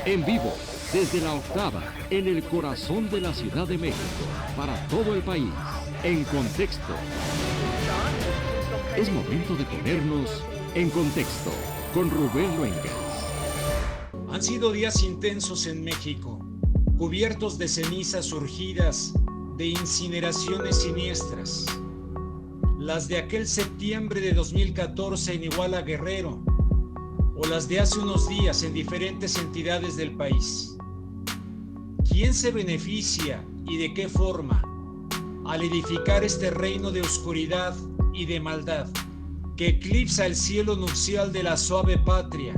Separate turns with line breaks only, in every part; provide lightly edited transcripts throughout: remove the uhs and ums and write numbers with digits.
En vivo, desde la octava, en el corazón de la Ciudad de México, para todo el país, en contexto. Es momento de ponernos en contexto con Rubén Luengas.
Han sido días intensos en México, cubiertos de cenizas surgidas de incineraciones siniestras. Las de aquel septiembre de 2014 en Iguala, Guerrero, o las de hace unos días en diferentes entidades del país. ¿Quién se beneficia y de qué forma al edificar este reino de oscuridad y de maldad que eclipsa el cielo nupcial de la suave patria,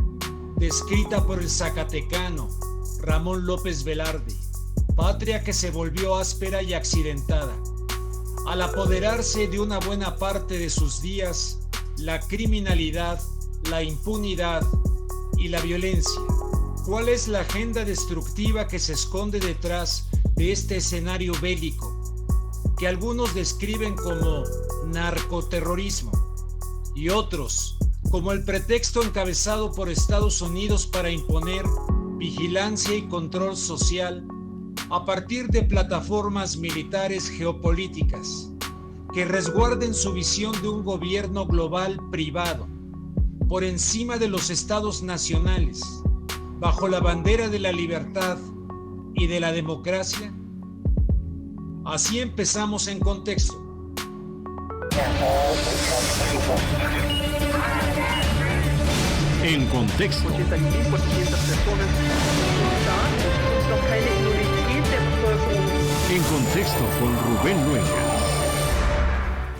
descrita por el zacatecano Ramón López Velarde, patria que se volvió áspera y accidentada? Al apoderarse de una buena parte de sus días, la criminalidad, la impunidad y la violencia. ¿Cuál es la agenda destructiva que se esconde detrás de este escenario bélico, que algunos describen como narcoterrorismo y otros como el pretexto encabezado por Estados Unidos para imponer vigilancia y control social a partir de plataformas militares geopolíticas que resguarden su visión de un gobierno global privado por encima de los estados nacionales, bajo la bandera de la libertad y de la democracia? Así empezamos en contexto.
En contexto. En contexto con Rubén Luengas.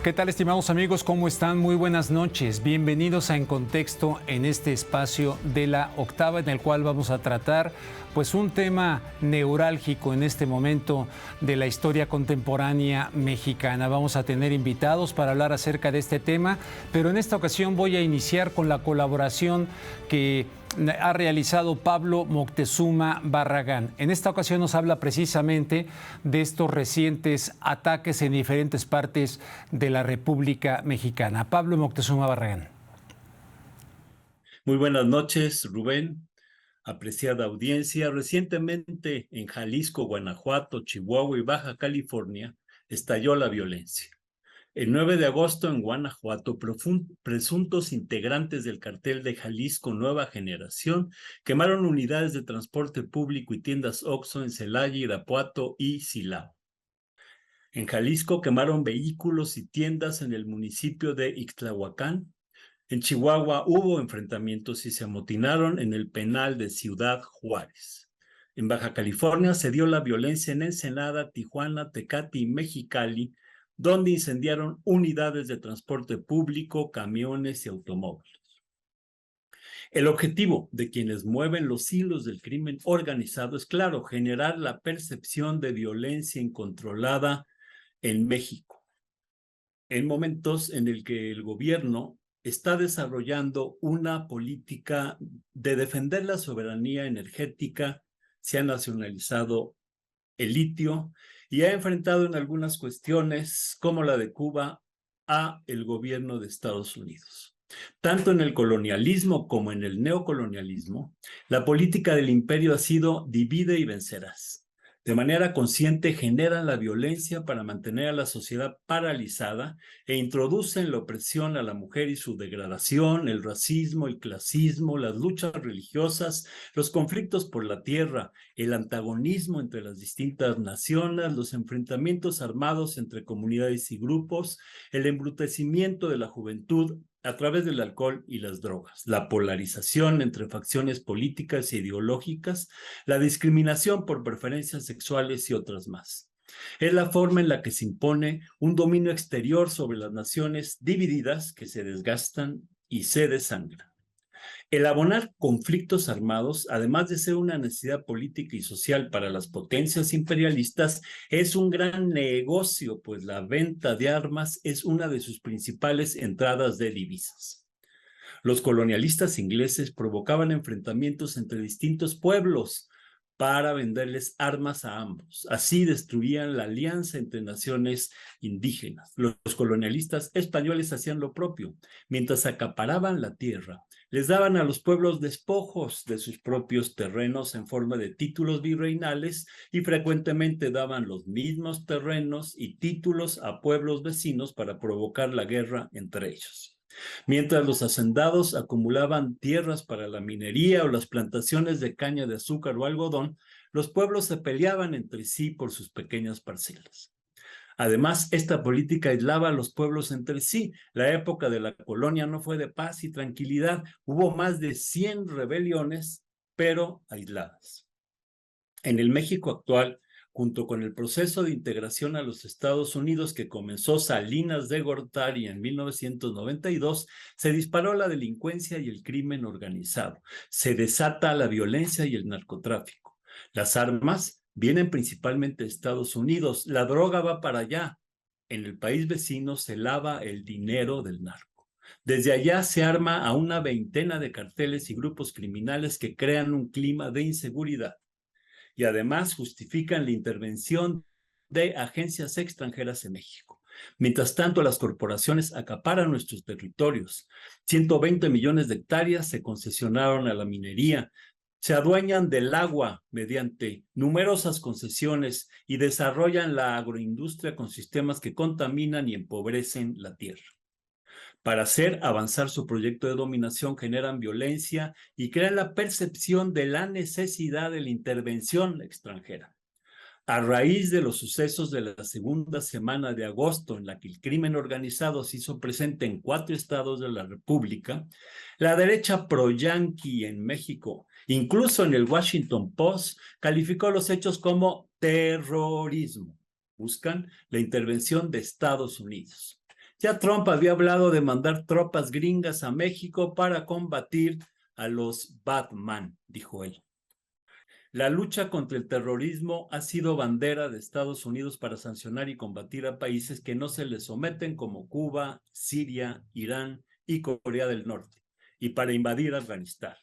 ¿Qué tal, estimados amigos? ¿Cómo están? Muy buenas noches. Bienvenidos a En Contexto, en este espacio de la octava, en el cual vamos a tratar pues un tema neurálgico en este momento de la historia contemporánea mexicana. Vamos a tener invitados para hablar acerca de este tema, pero en esta ocasión voy a iniciar con la colaboración que ha realizado Pablo Moctezuma Barragán. En esta ocasión nos habla precisamente de estos recientes ataques en diferentes partes de la República Mexicana. Pablo Moctezuma Barragán.
Muy buenas noches, Rubén, apreciada audiencia. Recientemente en Jalisco, Guanajuato, Chihuahua y Baja California estalló la violencia. El 9 de agosto en Guanajuato, presuntos integrantes del cartel de Jalisco Nueva Generación quemaron unidades de transporte público y tiendas Oxxo en Celaya, Irapuato y Silao. En Jalisco quemaron vehículos y tiendas en el municipio de Ixtlahuacán. En Chihuahua hubo enfrentamientos y se amotinaron en el penal de Ciudad Juárez. En Baja California se dio la violencia en Ensenada, Tijuana, Tecate y Mexicali, donde incendiaron unidades de transporte público, camiones y automóviles. El objetivo de quienes mueven los hilos del crimen organizado es claro: generar la percepción de violencia incontrolada en México, en momentos en el que el gobierno está desarrollando una política de defender la soberanía energética. Se ha nacionalizado el litio y ha enfrentado en algunas cuestiones, como la de Cuba, a el gobierno de Estados Unidos. Tanto en el colonialismo como en el neocolonialismo, la política del imperio ha sido divide y vencerás. De manera consciente generan la violencia para mantener a la sociedad paralizada e introducen la opresión a la mujer y su degradación, el racismo, el clasismo, las luchas religiosas, los conflictos por la tierra, el antagonismo entre las distintas naciones, los enfrentamientos armados entre comunidades y grupos, el embrutecimiento de la juventud a través del alcohol y las drogas, la polarización entre facciones políticas e ideológicas, la discriminación por preferencias sexuales y otras más. Es la forma en la que se impone un dominio exterior sobre las naciones divididas que se desgastan y se desangran. El abonar conflictos armados, además de ser una necesidad política y social para las potencias imperialistas, es un gran negocio, pues la venta de armas es una de sus principales entradas de divisas. Los colonialistas ingleses provocaban enfrentamientos entre distintos pueblos para venderles armas a ambos. Así destruían la alianza entre naciones indígenas. Los colonialistas españoles hacían lo propio. Mientras acaparaban la tierra, les daban a los pueblos despojos de sus propios terrenos en forma de títulos virreinales y frecuentemente daban los mismos terrenos y títulos a pueblos vecinos para provocar la guerra entre ellos. Mientras los hacendados acumulaban tierras para la minería o las plantaciones de caña de azúcar o algodón, los pueblos se peleaban entre sí por sus pequeñas parcelas. Además, esta política aislaba a los pueblos entre sí. La época de la colonia no fue de paz y tranquilidad. Hubo más de 100 rebeliones, pero aisladas. En el México actual, junto con el proceso de integración a los Estados Unidos que comenzó Salinas de Gortari en 1992, se disparó la delincuencia y el crimen organizado. Se desata la violencia y el narcotráfico. Las armas vienen principalmente de Estados Unidos. La droga va para allá. En el país vecino se lava el dinero del narco. Desde allá se arma a una veintena de carteles y grupos criminales que crean un clima de inseguridad. Y además justifican la intervención de agencias extranjeras en México. Mientras tanto, las corporaciones acaparan nuestros territorios. 120 millones de hectáreas se concesionaron a la minería. Se adueñan del agua mediante numerosas concesiones y desarrollan la agroindustria con sistemas que contaminan y empobrecen la tierra. Para hacer avanzar su proyecto de dominación generan violencia y crean la percepción de la necesidad de la intervención extranjera. A raíz de los sucesos de la segunda semana de agosto, en la que el crimen organizado se hizo presente en 4 estados de la República, la derecha pro-yanqui en México, incluso en el Washington Post, calificó los hechos como terrorismo. Buscan la intervención de Estados Unidos. Ya Trump había hablado de mandar tropas gringas a México para combatir a los Batman, dijo él. La lucha contra el terrorismo ha sido bandera de Estados Unidos para sancionar y combatir a países que no se les someten como Cuba, Siria, Irán y Corea del Norte, y para invadir Afganistán.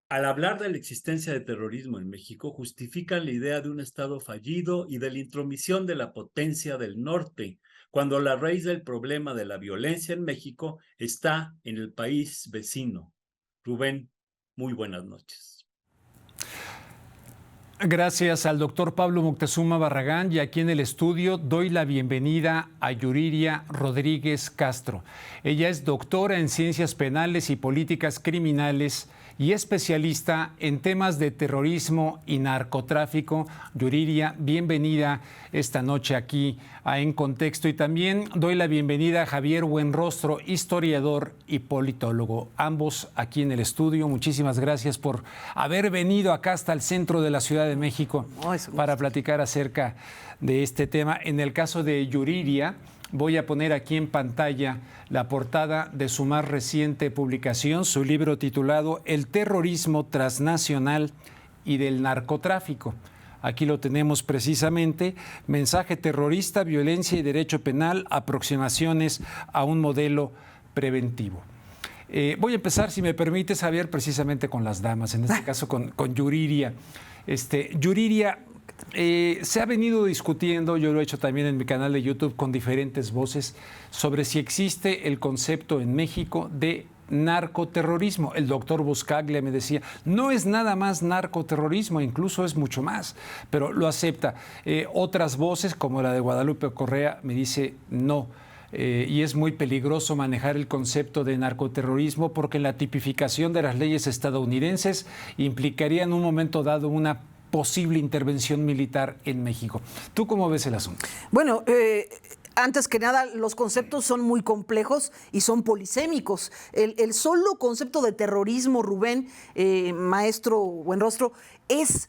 Al hablar de la existencia de terrorismo en México, justifican la idea de un Estado fallido y de la intromisión de la potencia del norte, cuando la raíz del problema de la violencia en México está en el país vecino. Rubén, muy buenas noches.
Gracias al doctor Pablo Moctezuma Barragán, y aquí en el estudio doy la bienvenida a Yuriria Rodríguez Castro. Ella es doctora en Ciencias Penales y Políticas Criminales y especialista en temas de terrorismo y narcotráfico. Yuriria, bienvenida esta noche aquí a En Contexto. Y también doy la bienvenida a Javier Buenrostro, historiador y politólogo. Ambos aquí en el estudio. Muchísimas gracias por haber venido acá hasta el centro de la Ciudad de México para platicar acerca de este tema. En el caso de Yuriria, voy a poner aquí en pantalla la portada de su más reciente publicación, su libro titulado El terrorismo transnacional y del narcotráfico. Aquí lo tenemos precisamente: mensaje terrorista, violencia y derecho penal, aproximaciones a un modelo preventivo. Voy a empezar, si me permites, Javier, precisamente con las damas, en este caso con Yuriria. Yuriria, se ha venido discutiendo, yo lo he hecho también en mi canal de YouTube con diferentes voces, sobre si existe el concepto en México de narcoterrorismo. El doctor Buscaglia me decía, no es nada más narcoterrorismo, incluso es mucho más, pero lo acepta. Otras voces, como la de Guadalupe Correa, me dice no. Y es muy peligroso manejar el concepto de narcoterrorismo porque la tipificación de las leyes estadounidenses implicaría en un momento dado una posible intervención militar en México. ¿Tú cómo ves el asunto?
Bueno, antes que nada, los conceptos son muy complejos y son polisémicos. El solo concepto de terrorismo, Rubén, maestro Buenrostro, es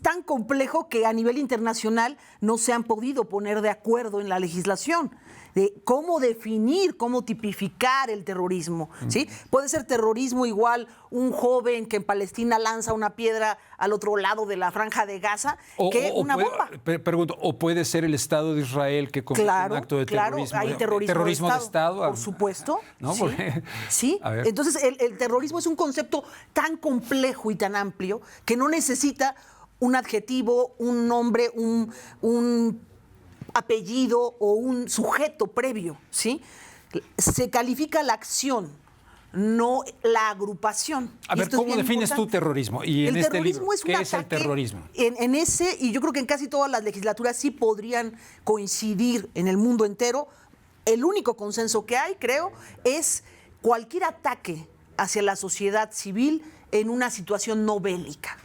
tan complejo que a nivel internacional no se han podido poner de acuerdo en la legislación de cómo definir, cómo tipificar el terrorismo, ¿sí? Puede ser terrorismo igual un joven que en Palestina lanza una piedra al otro lado de la franja de Gaza que una bomba.
Pregunto, ¿o puede ser el Estado de Israel que comete un acto de terrorismo?
Claro, hay terrorismo de Estado. Por supuesto.
¿No?
Sí.
Porque,
sí. Entonces, el terrorismo es un concepto tan complejo y tan amplio que no necesita un adjetivo, un nombre, un apellido o un sujeto previo, ¿sí? Se califica la acción no la agrupación.
A ver, ¿cómo defines tú terrorismo? Y en este libro, ¿qué es el terrorismo?
En ese, y yo creo que en casi todas las legislaturas sí podrían coincidir en el mundo entero. El único consenso que hay, creo, es cualquier ataque hacia la sociedad civil en una situación no bélica.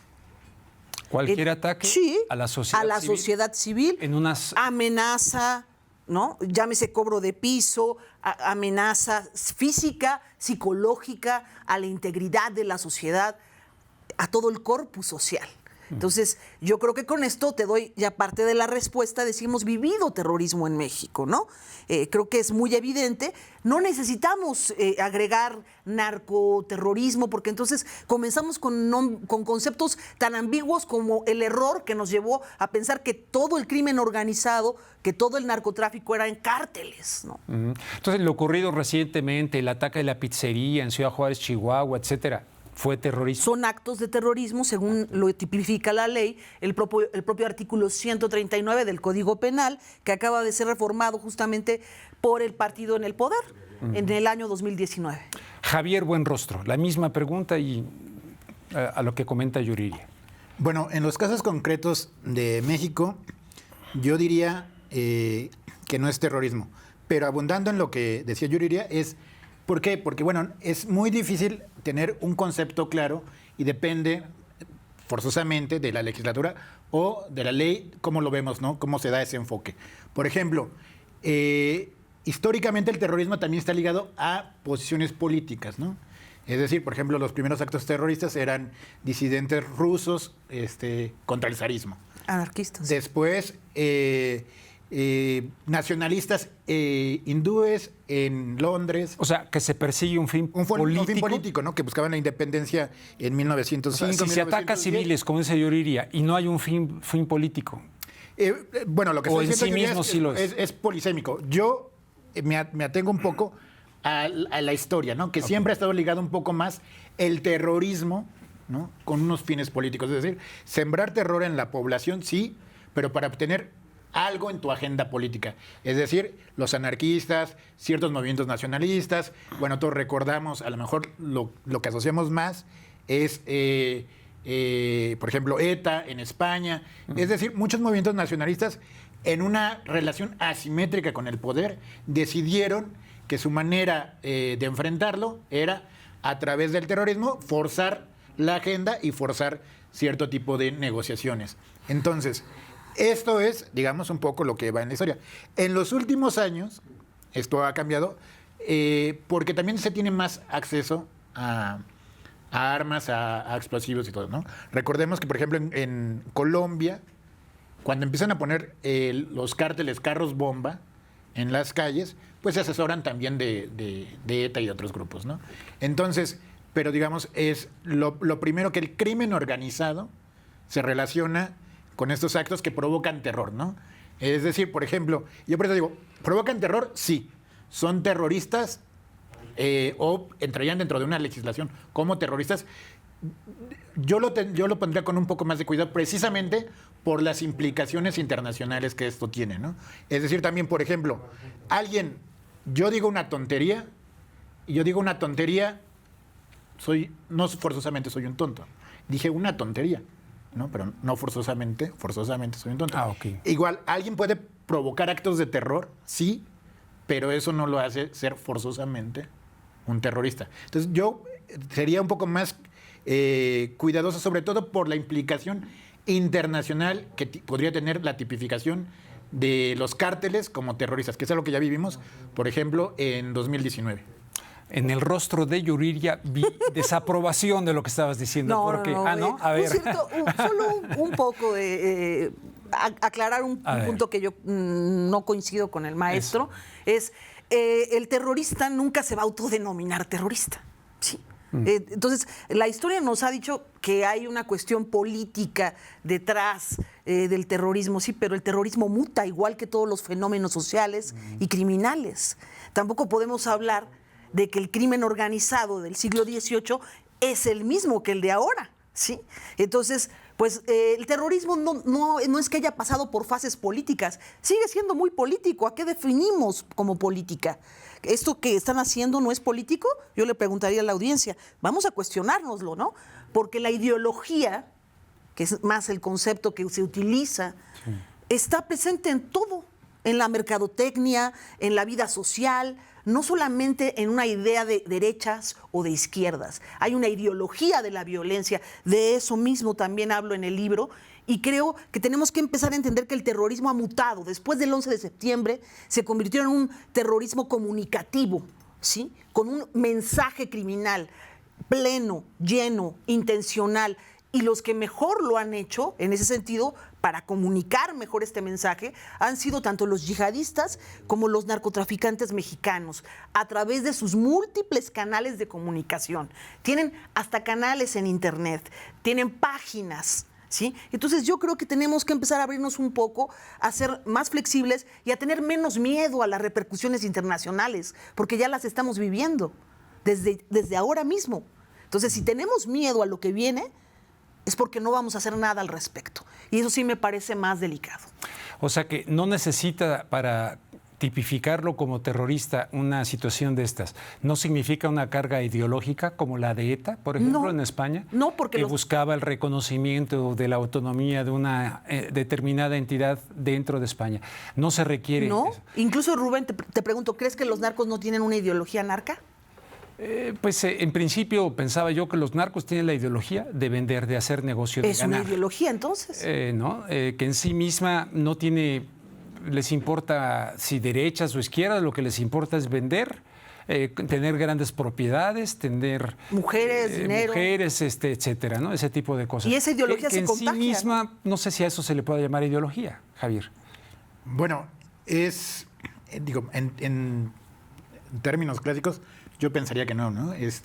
¿Cualquier ataque a la sociedad
civil?
En unas...
Amenaza, ¿no? Llámese cobro de piso, amenaza física, psicológica, a la integridad de la sociedad, a todo el corpus social. Entonces, yo creo que con esto te doy ya parte de la respuesta de si hemos vivido terrorismo en México, ¿no? Creo que es muy evidente. No necesitamos agregar narcoterrorismo, porque entonces comenzamos con conceptos tan ambiguos como el error que nos llevó a pensar que todo el crimen organizado, que todo el narcotráfico era en cárteles, ¿no?
Entonces, lo ocurrido recientemente, el ataque de la pizzería en Ciudad Juárez, Chihuahua, etcétera, ¿fue terrorismo?
Son actos de terrorismo, según lo tipifica la ley, el propio artículo 139 del Código Penal, que acaba de ser reformado justamente por el partido en el poder en el año 2019.
Javier Buenrostro, la misma pregunta y a lo que comenta Yuriria.
Bueno, en los casos concretos de México, yo diría que no es terrorismo, pero abundando en lo que decía Yuriria es... ¿Por qué? Porque, bueno, es muy difícil tener un concepto claro y depende forzosamente de la legislatura o de la ley, cómo lo vemos, ¿no? Cómo se da ese enfoque. Por ejemplo, históricamente el terrorismo también está ligado a posiciones políticas, ¿no? Es decir, por ejemplo, los primeros actos terroristas eran disidentes rusos contra el zarismo.
Anarquistas.
Después... nacionalistas hindúes en Londres.
O sea, que se persigue un fin político.
Un fin político, ¿no? Que buscaban la independencia en 1905.
O sea, si se ataca a civiles, como dice Yuriria, y no hay un fin político.
Bueno, lo que estoy diciendo
sí mismo sí lo es.
Es polisémico. Yo me atengo un poco a la historia, ¿no? Que siempre ha estado ligado un poco más el terrorismo, ¿no? Con unos fines políticos. Es decir, sembrar terror en la población, sí, pero para obtener algo en tu agenda política. Es decir, los anarquistas, ciertos movimientos nacionalistas, bueno, todos recordamos, a lo mejor lo que asociamos más es, por ejemplo, ETA en España. Es decir, muchos movimientos nacionalistas en una relación asimétrica con el poder decidieron que su manera de enfrentarlo era a través del terrorismo, forzar la agenda y forzar cierto tipo de negociaciones. Entonces, esto es, digamos, un poco lo que va en la historia. En los últimos años, esto ha cambiado porque también se tiene más acceso a armas, a explosivos y todo, ¿no? Recordemos que, por ejemplo, en Colombia, cuando empiezan a poner los cárteles carros bomba en las calles, pues se asesoran también de ETA y de otros grupos, ¿no? Entonces, pero digamos, es lo primero que el crimen organizado se relaciona con estos actos que provocan terror, ¿no? Es decir, por ejemplo, yo por eso digo, ¿provocan terror? Sí. ¿Son terroristas o entrarían dentro de una legislación como terroristas? Yo lo pondría con un poco más de cuidado precisamente por las implicaciones internacionales que esto tiene, ¿no? Es decir, también, por ejemplo, yo digo una tontería, y yo digo una tontería, no forzosamente soy un tonto. Dije una tontería. ¿No? Pero no forzosamente soy un tonto.
Okay.
Igual, alguien puede provocar actos de terror, sí, pero eso no lo hace ser forzosamente un terrorista. Entonces, yo sería un poco más cuidadoso, sobre todo por la implicación internacional que podría tener la tipificación de los cárteles como terroristas, que es algo que ya vivimos, por ejemplo, en 2019.
En el rostro de Yuriria vi desaprobación de lo que estabas diciendo.
No,
porque,
no.
A ver.
Solo un poco de aclarar un punto que yo no coincido con el maestro. Es el terrorista nunca se va a autodenominar terrorista. Sí. Entonces, la historia nos ha dicho que hay una cuestión política detrás del terrorismo, sí, pero el terrorismo muta igual que todos los fenómenos sociales y criminales. Tampoco podemos hablar de que el crimen organizado del siglo XVIII es el mismo que el de ahora, ¿sí? Entonces, Pues el terrorismo no es que haya pasado por fases políticas, sigue siendo muy político. ¿A qué definimos como política? ¿Esto que están haciendo no es político? Yo le preguntaría a la audiencia, vamos a cuestionárnoslo, ¿no? Porque la ideología, que es más el concepto que se utiliza, está presente en todo, en la mercadotecnia, en la vida social, no solamente en una idea de derechas o de izquierdas. Hay una ideología de la violencia, de eso mismo también hablo en el libro, y creo que tenemos que empezar a entender que el terrorismo ha mutado. Después del 11 de septiembre se convirtió en un terrorismo comunicativo, ¿sí? Con un mensaje criminal pleno, lleno, intencional. Y los que mejor lo han hecho, en ese sentido, para comunicar mejor este mensaje, han sido tanto los yihadistas como los narcotraficantes mexicanos, a través de sus múltiples canales de comunicación. Tienen hasta canales en internet, tienen páginas, ¿sí? Entonces yo creo que tenemos que empezar a abrirnos un poco, a ser más flexibles y a tener menos miedo a las repercusiones internacionales, porque ya las estamos viviendo desde ahora mismo. Entonces, si tenemos miedo a lo que viene, es porque no vamos a hacer nada al respecto. Y eso sí me parece más delicado.
O sea que no necesita, para tipificarlo como terrorista, una situación de estas, ¿no significa una carga ideológica como la de ETA, por ejemplo, en España?
No, porque
que buscaba el reconocimiento de la autonomía de una determinada entidad dentro de España. No se requiere.
No, incluso Rubén, te pregunto, ¿crees que los narcos no tienen una ideología narca?
Pues en principio pensaba yo que los narcos tienen la ideología de vender, de hacer negocio, de ganar.
¿Es una ideología entonces?
¿No? Que en sí misma no tiene, les importa si derechas o izquierdas, lo que les importa es vender, tener grandes propiedades, tener
mujeres, dinero.
Mujeres, etcétera, ¿no? Ese tipo de cosas.
Y esa ideología
que
se
en
contagia,
sí misma, no sé si a eso se le puede llamar ideología, Javier.
Bueno, es, digo, en términos clásicos, yo pensaría que no, ¿no? Es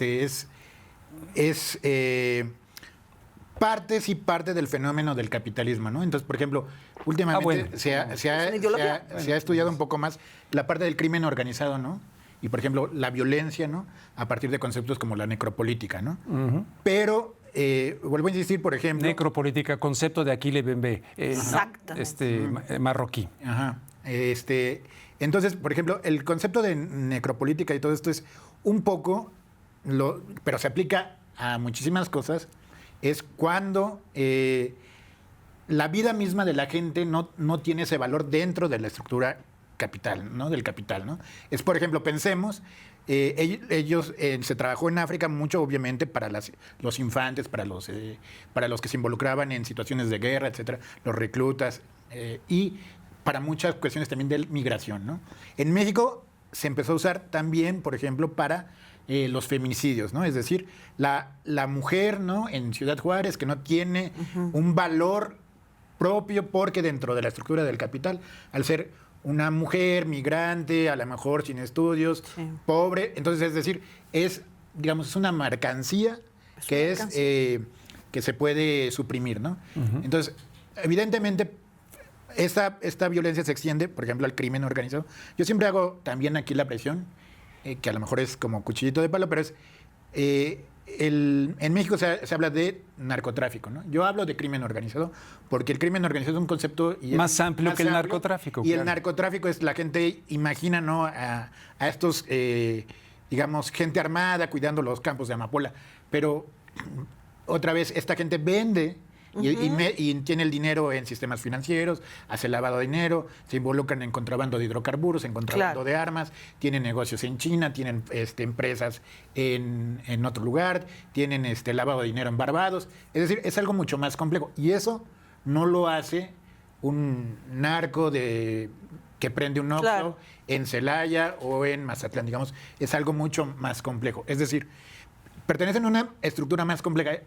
parte del fenómeno del capitalismo, ¿no? Entonces, por ejemplo, últimamente se ha estudiado un poco más la parte del crimen organizado, ¿no? Y, por ejemplo, la violencia, ¿no? A partir de conceptos como la necropolítica, ¿no? Pero, vuelvo a insistir, por ejemplo...
Necropolítica, concepto de Achille Mbembe, marroquí.
Ajá. Entonces, por ejemplo, el concepto de necropolítica y todo esto es un poco, pero se aplica a muchísimas cosas, es cuando la vida misma de la gente no tiene ese valor dentro de la estructura capital, ¿no? Del capital, ¿no? Es, por ejemplo, pensemos, ellos se trabajó en África mucho, obviamente, para los infantes, para los que se involucraban en situaciones de guerra, etcétera, los reclutas, y para muchas cuestiones también de migración, ¿no? En México se empezó a usar también, por ejemplo, para los feminicidios, ¿no? Es decir, la mujer, ¿no? En Ciudad Juárez, que no tiene un valor propio porque dentro de la estructura del capital, al ser una mujer migrante, a lo mejor sin estudios, pobre, entonces, es decir, es una mercancía que se puede suprimir, ¿no? Entonces, evidentemente, esta violencia se extiende, por ejemplo, al crimen organizado. Yo siempre hago también aquí la presión, que a lo mejor es como cuchillito de palo, pero es... en México se habla de narcotráfico, ¿no? Yo hablo de crimen organizado porque el crimen organizado es un concepto...
más amplio que el narcotráfico.
Y claro. El narcotráfico es, la gente imagina, ¿no? A estos, digamos, gente armada cuidando los campos de amapola. Pero, otra vez, esta gente vende... Y tiene el dinero en sistemas financieros, hace lavado de dinero, se involucran en contrabando de hidrocarburos, en contrabando de armas, tienen negocios en China, tienen empresas en otro lugar, tienen lavado de dinero en Barbados. Es decir, es algo mucho más complejo. Y eso no lo hace un narco que prende un Oxxo en Celaya o en Mazatlán, digamos. Es algo mucho más complejo. Es decir, pertenecen a una estructura más compleja.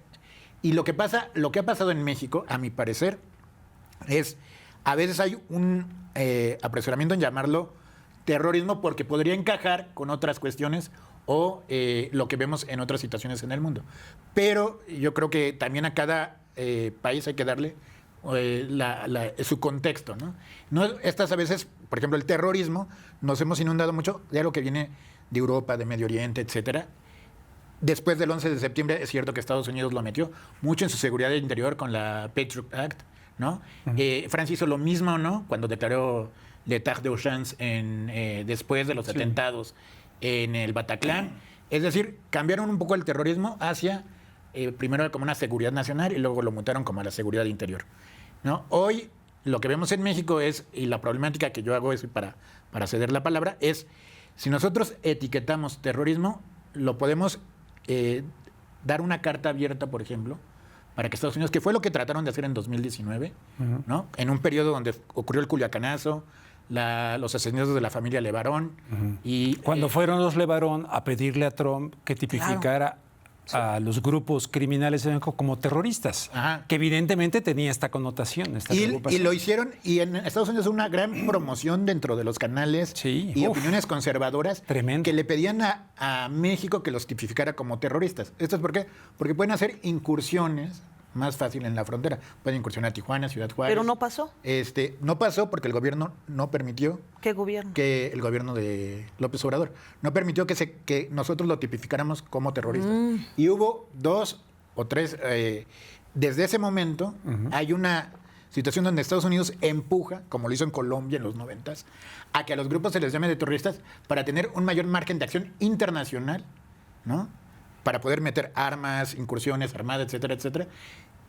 Y lo que ha pasado en México, a mi parecer, es a veces hay un apresuramiento en llamarlo terrorismo porque podría encajar con otras cuestiones o lo que vemos en otras situaciones en el mundo. Pero yo creo que también a cada país hay que darle su contexto, ¿no? Estas a veces, por ejemplo, el terrorismo, nos hemos inundado mucho de algo que viene de Europa, de Medio Oriente, etcétera. Después del 11 de septiembre es cierto que Estados Unidos lo metió mucho en su seguridad interior con la Patriot Act, ¿no? Francia hizo lo mismo, ¿no? Cuando declaró l'état d'urgence después de los atentados en el Bataclan. Es decir, cambiaron un poco el terrorismo hacia, primero como una seguridad nacional y luego lo mutaron como a la seguridad interior, ¿no? Hoy lo que vemos en México es, y la problemática que yo hago es para ceder la palabra, es si nosotros etiquetamos terrorismo, lo podemos dar una carta abierta, por ejemplo, para que Estados Unidos, que fue lo que trataron de hacer en 2019, ¿no? En un periodo donde ocurrió el Culiacanazo, los asesinatos de la familia Levarón. Y
cuando fueron los Levarón a pedirle a Trump que tipificara a los grupos criminales de México como terroristas, que evidentemente tenía esta connotación, esta preocupación.
Y lo hicieron, y en Estados Unidos una gran promoción dentro de los canales y opiniones conservadoras que le pedían a México que los tipificara como terroristas. ¿Esto es por qué? Porque pueden hacer incursiones más fácil en la frontera. Pueden incursionar a Tijuana, Ciudad Juárez.
Pero no pasó.
No pasó porque el gobierno no permitió.
¿Qué gobierno?
Que el gobierno de López Obrador no permitió que nosotros lo tipificáramos como terrorista. Y hubo 2 o 3. Desde ese momento hay una situación donde Estados Unidos empuja, como lo hizo en Colombia en los 90s, a que a los grupos se les llame de terroristas para tener un mayor margen de acción internacional, ¿no? Para poder meter armas, incursiones armadas, etcétera, etcétera.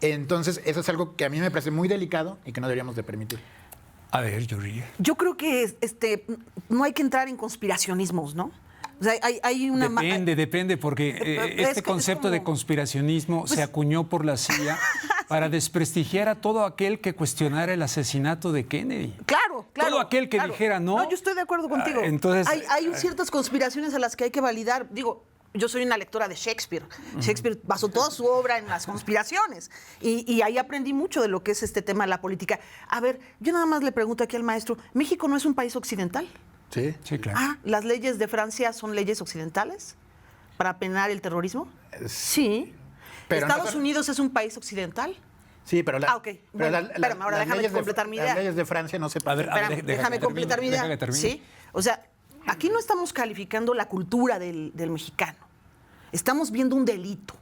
Entonces, eso es algo que a mí me parece muy delicado y que no deberíamos de permitir.
A ver, Yuri.
Yo creo que no hay que entrar en conspiracionismos, ¿no? O sea, hay una...
Depende, porque este concepto de conspiracionismo se acuñó por la CIA para desprestigiar a todo aquel que cuestionara el asesinato de Kennedy.
Claro.
Todo aquel que dijera no.
No, yo estoy de acuerdo contigo.
Entonces,
hay ciertas conspiraciones a las que hay que validar. Digo, yo soy una lectora de Shakespeare. Shakespeare basó toda su obra en las conspiraciones. Y ahí aprendí mucho de lo que es este tema de la política. A ver, yo nada más le pregunto aquí al maestro, ¿México no es un país occidental?
Sí,
claro.
¿Las leyes de Francia son leyes occidentales para penar el terrorismo? Sí.
Pero
¿Estados Unidos es un país occidental?
Sí, pero
ok. Bueno, espérame, ahora déjame completar mi idea.
Las leyes de Francia no se pasan.
Déjame completar mi idea. Sí. O sea, aquí no estamos calificando la cultura del mexicano. Estamos viendo un delito,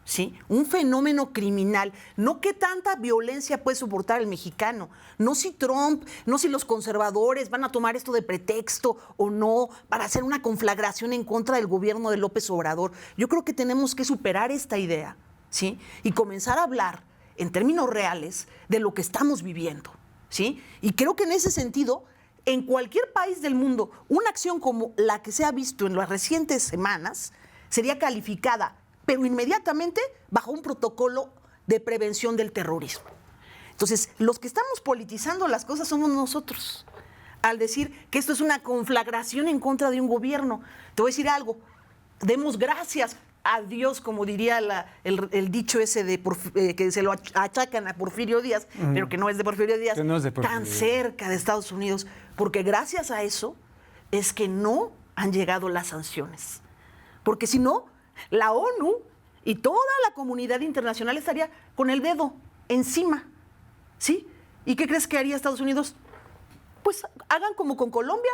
¿sí? Un fenómeno criminal. No qué tanta violencia puede soportar el mexicano. No si Trump, no si los conservadores van a tomar esto de pretexto o no para hacer una conflagración en contra del gobierno de López Obrador. Yo creo que tenemos que superar esta idea, ¿sí? Y comenzar a hablar en términos reales de lo que estamos viviendo, ¿sí? Y creo que en ese sentido, en cualquier país del mundo, una acción como la que se ha visto en las recientes semanas sería calificada, pero inmediatamente bajo un protocolo de prevención del terrorismo. Entonces, los que estamos politizando las cosas somos nosotros, al decir que esto es una conflagración en contra de un gobierno. Te voy a decir algo, demos gracias a Dios, como diría el dicho ese de que se lo achacan a Porfirio Díaz, pero que no es de Porfirio Díaz, tan cerca de Estados Unidos, porque gracias a eso es que no han llegado las sanciones. Porque si no, la ONU y toda la comunidad internacional estaría con el dedo encima, ¿sí? ¿Y qué crees que haría Estados Unidos? Pues hagan como con Colombia.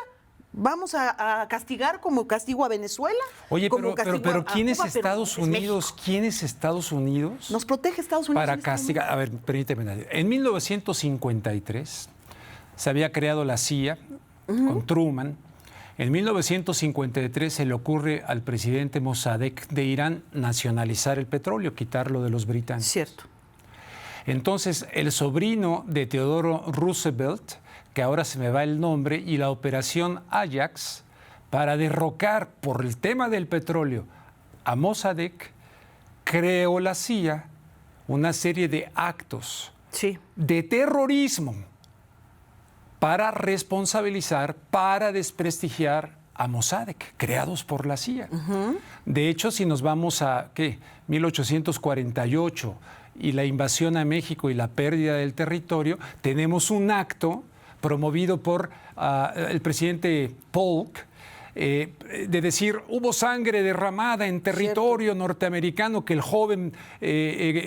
Vamos a castigar como castigo a Venezuela.
Oye, pero ¿quién es Estados Unidos? ¿Quién es Estados Unidos?
Nos protege Estados Unidos.
Para castigar. A ver, permíteme. En 1953 se había creado la CIA con Truman. En 1953 se le ocurre al presidente Mossadegh de Irán nacionalizar el petróleo, quitarlo de los británicos.
Cierto.
Entonces, el sobrino de Teodoro Roosevelt, que ahora se me va el nombre, y la operación Ajax, para derrocar por el tema del petróleo a Mossadegh, creó la CIA una serie de actos de terrorismo para responsabilizar, para desprestigiar a Mossadegh, creados por la CIA. De hecho, si nos vamos a 1848 y la invasión a México y la pérdida del territorio, tenemos un acto promovido por el presidente Polk, de decir, hubo sangre derramada en territorio norteamericano, que el joven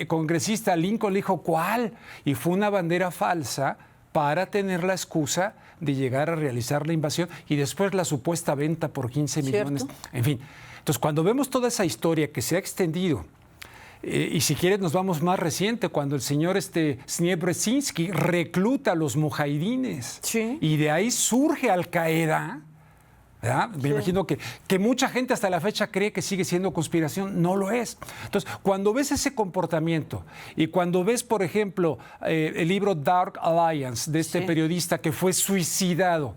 congresista Lincoln le dijo, ¿cuál? Y fue una bandera falsa para tener la excusa de llegar a realizar la invasión y después la supuesta venta por 15 millones. En fin. Entonces, cuando vemos toda esa historia que se ha extendido, y si quieres nos vamos más reciente, cuando el señor Sniebrezinski recluta a los mujahidines,
Sí.
y de ahí surge Al-Qaeda, ¿verdad? Me imagino que mucha gente hasta la fecha cree que sigue siendo conspiración. No lo es. Entonces, cuando ves ese comportamiento y cuando ves, por ejemplo, el libro Dark Alliance de este periodista que fue suicidado,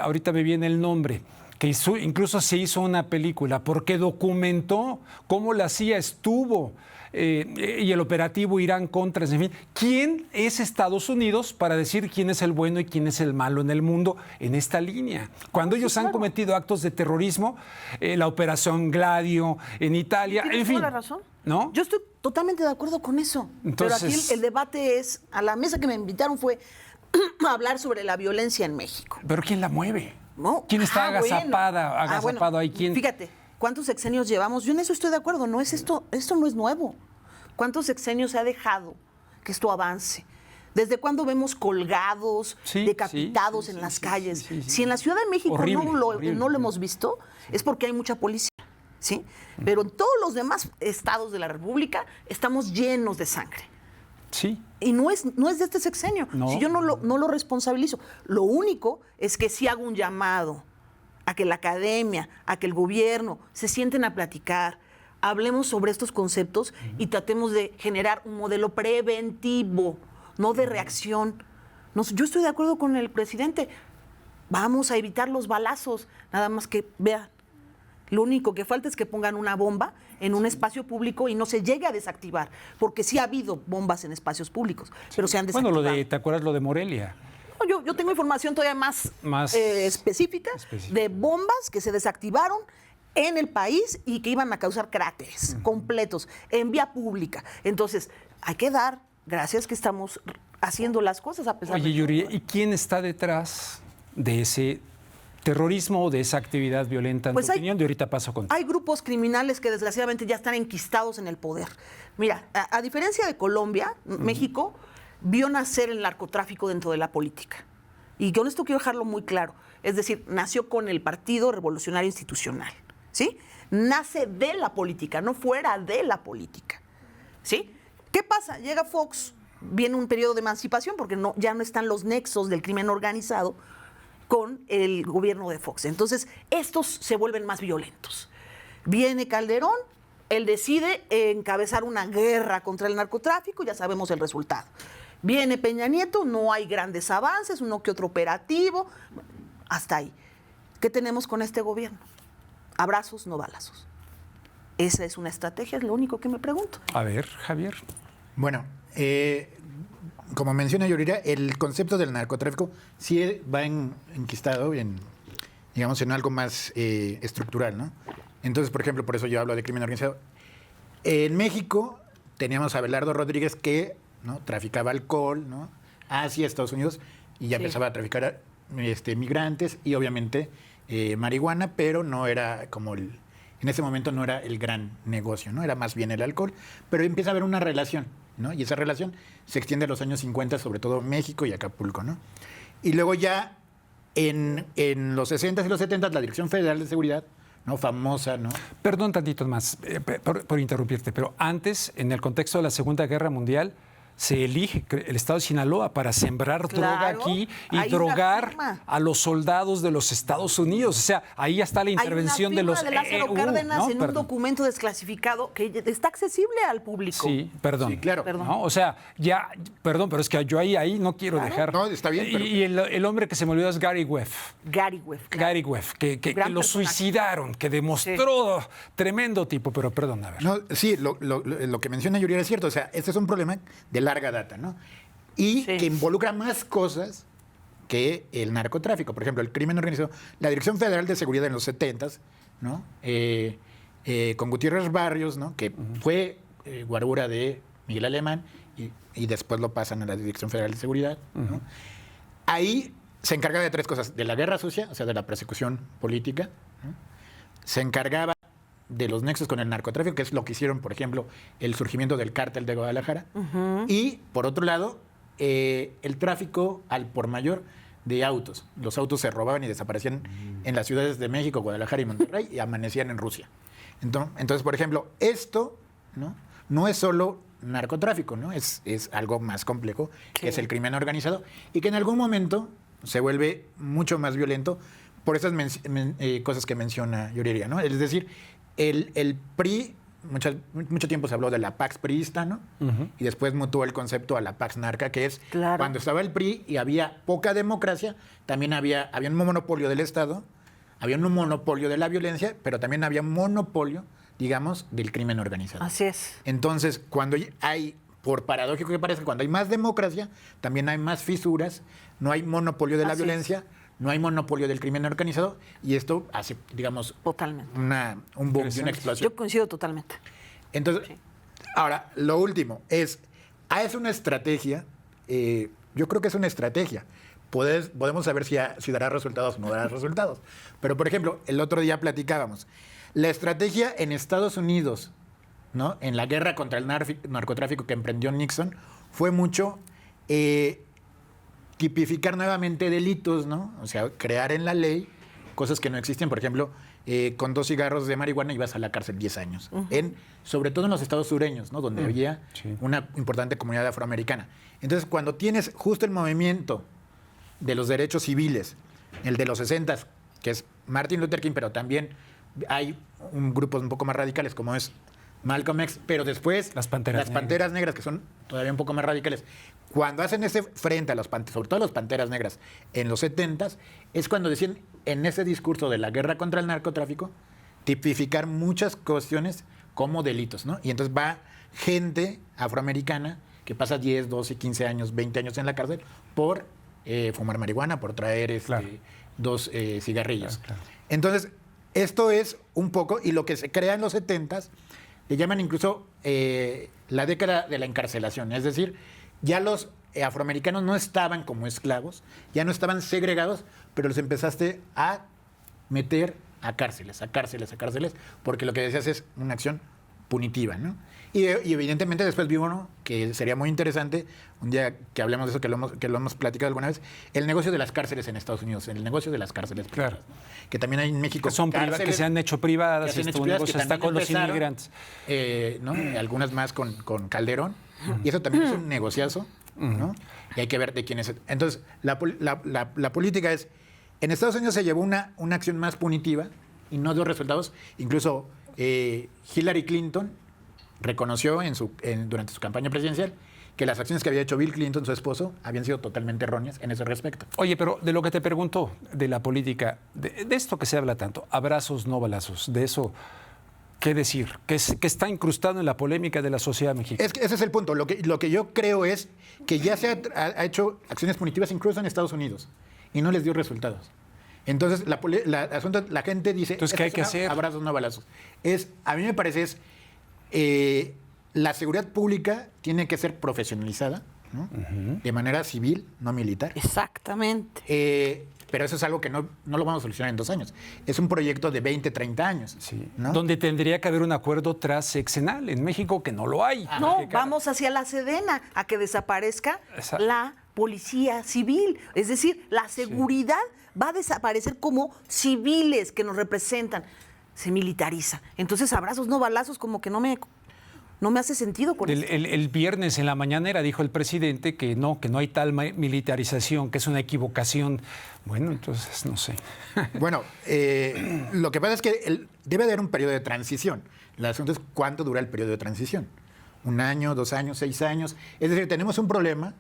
ahorita me viene el nombre, que incluso se hizo una película porque documentó cómo la CIA estuvo y el operativo Irán-Contras, en fin. ¿Quién es Estados Unidos para decir quién es el bueno y quién es el malo en el mundo en esta línea? Cuando ellos han cometido actos de terrorismo, la Operación Gladio en Italia, en fin.
¿Tienes toda la razón?
¿No?
Yo estoy totalmente de acuerdo con eso.
Entonces,
pero aquí el debate es, a la mesa que me invitaron fue hablar sobre la violencia en México.
¿Pero quién la mueve?
¿No?
¿Quién está agazapado
bueno,
ahí? ¿Quién?
Fíjate, ¿cuántos sexenios llevamos? Yo en eso estoy de acuerdo, no es esto no es nuevo. ¿Cuántos sexenios se ha dejado que esto avance? ¿Desde cuándo vemos colgados, decapitados en las calles? Si en la Ciudad de México no lo hemos visto, es porque hay mucha policía, ¿sí? Pero en todos los demás estados de la República estamos llenos de sangre.
Sí.
Y no es de este sexenio.
No.
Si yo no lo responsabilizo. Lo único es que sí hago un llamado a que la academia, a que el gobierno se sienten a platicar, hablemos sobre estos conceptos y tratemos de generar un modelo preventivo, no de reacción. Yo estoy de acuerdo con el presidente. Vamos a evitar los balazos, nada más que vean. Lo único que falta es que pongan una bomba en un espacio público y no se llegue a desactivar, porque sí ha habido bombas en espacios públicos, pero se han desactivado.
Bueno, ¿te acuerdas lo de Morelia?
No, yo tengo información todavía más específica de bombas que se desactivaron en el país y que iban a causar cráteres completos en vía pública. Entonces, hay que dar gracias que estamos haciendo las cosas a pesar de...
Oye, Yuri, ¿y quién está detrás de ese terrorismo o de esa actividad violenta en tu opinión? De ahorita paso contigo.
Hay grupos criminales que desgraciadamente ya están enquistados en el poder. Mira, a diferencia de Colombia, México vio nacer el narcotráfico dentro de la política. Y con esto quiero dejarlo muy claro. Es decir, nació con el Partido Revolucionario Institucional, ¿sí? Nace de la política, no fuera de la política, ¿sí? ¿Qué pasa? Llega Fox, viene un periodo de emancipación porque ya no están los nexos del crimen organizado con el gobierno de Fox. Entonces, estos se vuelven más violentos. Viene Calderón, él decide encabezar una guerra contra el narcotráfico, ya sabemos el resultado. Viene Peña Nieto, no hay grandes avances, uno que otro operativo, hasta ahí. ¿Qué tenemos con este gobierno? Abrazos, no balazos. Esa es una estrategia, es lo único que me pregunto.
A ver, Javier.
Bueno, como menciona Yorira, el concepto del narcotráfico sí va enquistado digamos, en algo más estructural, ¿no? Entonces, por ejemplo, por eso yo hablo de crimen organizado. En México teníamos a Abelardo Rodríguez que, ¿no?, traficaba alcohol, ¿no?, hacia Estados Unidos y ya empezaba a traficar migrantes y obviamente marihuana, pero no era como en ese momento no era el gran negocio, ¿no? Era más bien el alcohol, pero empieza a haber una relación, ¿no? Y esa relación se extiende a los años 50, sobre todo México y Acapulco, ¿no? Y luego ya en los 60s y los 70s la Dirección Federal de Seguridad, ¿no?, famosa, ¿no?
Perdón tantito más por interrumpirte, pero antes, en el contexto de la Segunda Guerra Mundial, se elige el estado de Sinaloa para sembrar droga aquí y drogar a los soldados de los Estados Unidos. O sea, ahí ya está la intervención de los
de Lázaro Cárdenas, ¿no?, en un documento desclasificado que está accesible al público.
Sí, perdón.
Sí, claro.
¿No? O sea, perdón, pero es que yo ahí no quiero dejar.
No, está bien. Pero...
Y el hombre que se me olvidó es Gary Weff.
Gary Weff, claro.
Gary Weff, que lo suicidaron, que demostró tremendo tipo, pero perdón, a ver.
No, sí, lo que menciona Yuri es cierto. O sea, este es un problema de larga data, ¿no? Y que involucra más cosas que el narcotráfico. Por ejemplo, el crimen organizado. La Dirección Federal de Seguridad en los 70s, ¿no? Con Gutiérrez Barrios, ¿no?, que fue guarura de Miguel Alemán y después lo pasan a la Dirección Federal de Seguridad, ¿no? Ahí se encargaba de tres cosas: de la guerra sucia, o sea, de la persecución política, ¿no? Se encargaba de los nexos con el narcotráfico, que es lo que hicieron, por ejemplo, el surgimiento del cártel de Guadalajara. Y, por otro lado, el tráfico al por mayor de autos. Los autos se robaban y desaparecían en las ciudades de México, Guadalajara y Monterrey y amanecían en Rusia. Entonces, por ejemplo, esto no es solo narcotráfico, ¿no? Es algo más complejo, que es el crimen organizado, y que en algún momento se vuelve mucho más violento por esas cosas que menciona Yuriria, ¿no? Es decir, el PRI, mucho tiempo se habló de la Pax priista, ¿no? Y después mutó el concepto a la Pax narca, que es cuando estaba el PRI y había poca democracia, también había un monopolio del Estado, había un monopolio de la violencia, pero también había un monopolio, digamos, del crimen organizado.
Así es.
Entonces, cuando hay, por paradójico que parezca, cuando hay más democracia, también hay más fisuras, no hay monopolio de la violencia, no hay monopolio del crimen organizado, y esto hace, digamos,
totalmente
un boom y una explosión.
Yo coincido totalmente.
Entonces, ahora, lo último es una estrategia, yo creo que es una estrategia. Podemos saber si dará resultados o no dará resultados. Pero, por ejemplo, el otro día platicábamos, la estrategia en Estados Unidos, ¿no? En la guerra contra el narcotráfico que emprendió Nixon, fue mucho tipificar nuevamente delitos, ¿no? O sea, crear en la ley cosas que no existen. Por ejemplo, con 2 cigarros de marihuana ibas a la cárcel 10 años. Sobre todo en los estados sureños, ¿no? Donde había una importante comunidad afroamericana. Entonces, cuando tienes justo el movimiento de los derechos civiles, el de los 60, que es Martin Luther King, pero también hay grupos un poco más radicales como es Malcolm X, pero después
las Panteras
Negras, que son todavía un poco más radicales. Cuando hacen ese frente a sobre todo a las Panteras Negras en los 70, es cuando decían en ese discurso de la guerra contra el narcotráfico, tipificar muchas cuestiones como delitos, ¿no? Y entonces va gente afroamericana que pasa 10, 12, 15 años, 20 años en la cárcel por fumar marihuana, por traer 2 cigarrillos.
Claro.
Entonces, esto es un poco, y lo que se crea en los 70s, le llaman incluso la década de la encarcelación. Es decir, ya los afroamericanos no estaban como esclavos, ya no estaban segregados, pero los empezaste a meter a cárceles, porque lo que decías es una acción punitiva, ¿no? Y evidentemente después vi uno que sería muy interesante, un día que hablemos de eso, que lo hemos platicado alguna vez, el negocio de las cárceles en Estados Unidos, el negocio de las cárceles.
Claro.
Que también hay en México.
Que se han hecho privadas, y este negocio está con los inmigrantes.
¿No? Algunas más con Calderón, y eso también es un negociazo, ¿no? Y hay que ver de quién es. Entonces, la política es, en Estados Unidos se llevó una acción más punitiva y no dio resultados. Incluso Hillary Clinton reconoció durante su campaña presidencial que las acciones que había hecho Bill Clinton, su esposo, habían sido totalmente erróneas en ese respecto.
Oye, pero de lo que te pregunto, de la política, de esto que se habla tanto, abrazos, no balazos, de eso, ¿qué decir? Que está incrustado en la polémica de la sociedad mexicana.
Es que ese es el punto. Lo que yo creo es que ya se ha hecho acciones punitivas incluso en Estados Unidos y no les dio resultados. Entonces, la gente dice...
Entonces, ¿qué hay que hacer?
Abrazos, no balazos. A mí me parece la seguridad pública tiene que ser profesionalizada, ¿no? De manera civil, no militar.
Exactamente.
Pero eso es algo que no lo vamos a solucionar en 2 años. Es un proyecto de 20, 30 años.
Sí.
¿No?
Donde tendría que haber un acuerdo transeccional. En México, que no lo hay.
No, vamos hacia la Sedena, a que desaparezca la policía civil. Es decir, la seguridad va a desaparecer como civiles que nos representan. Se militariza. Entonces, abrazos, no balazos, como que no me hace sentido con eso.
El viernes en la mañanera dijo el presidente que no hay tal militarización, que es una equivocación. Bueno, entonces no sé.
Bueno, lo que pasa es que debe haber un periodo de transición. El asunto es cuánto dura el periodo de transición. 1 año, 2 años, 6 años. Es decir, tenemos un problema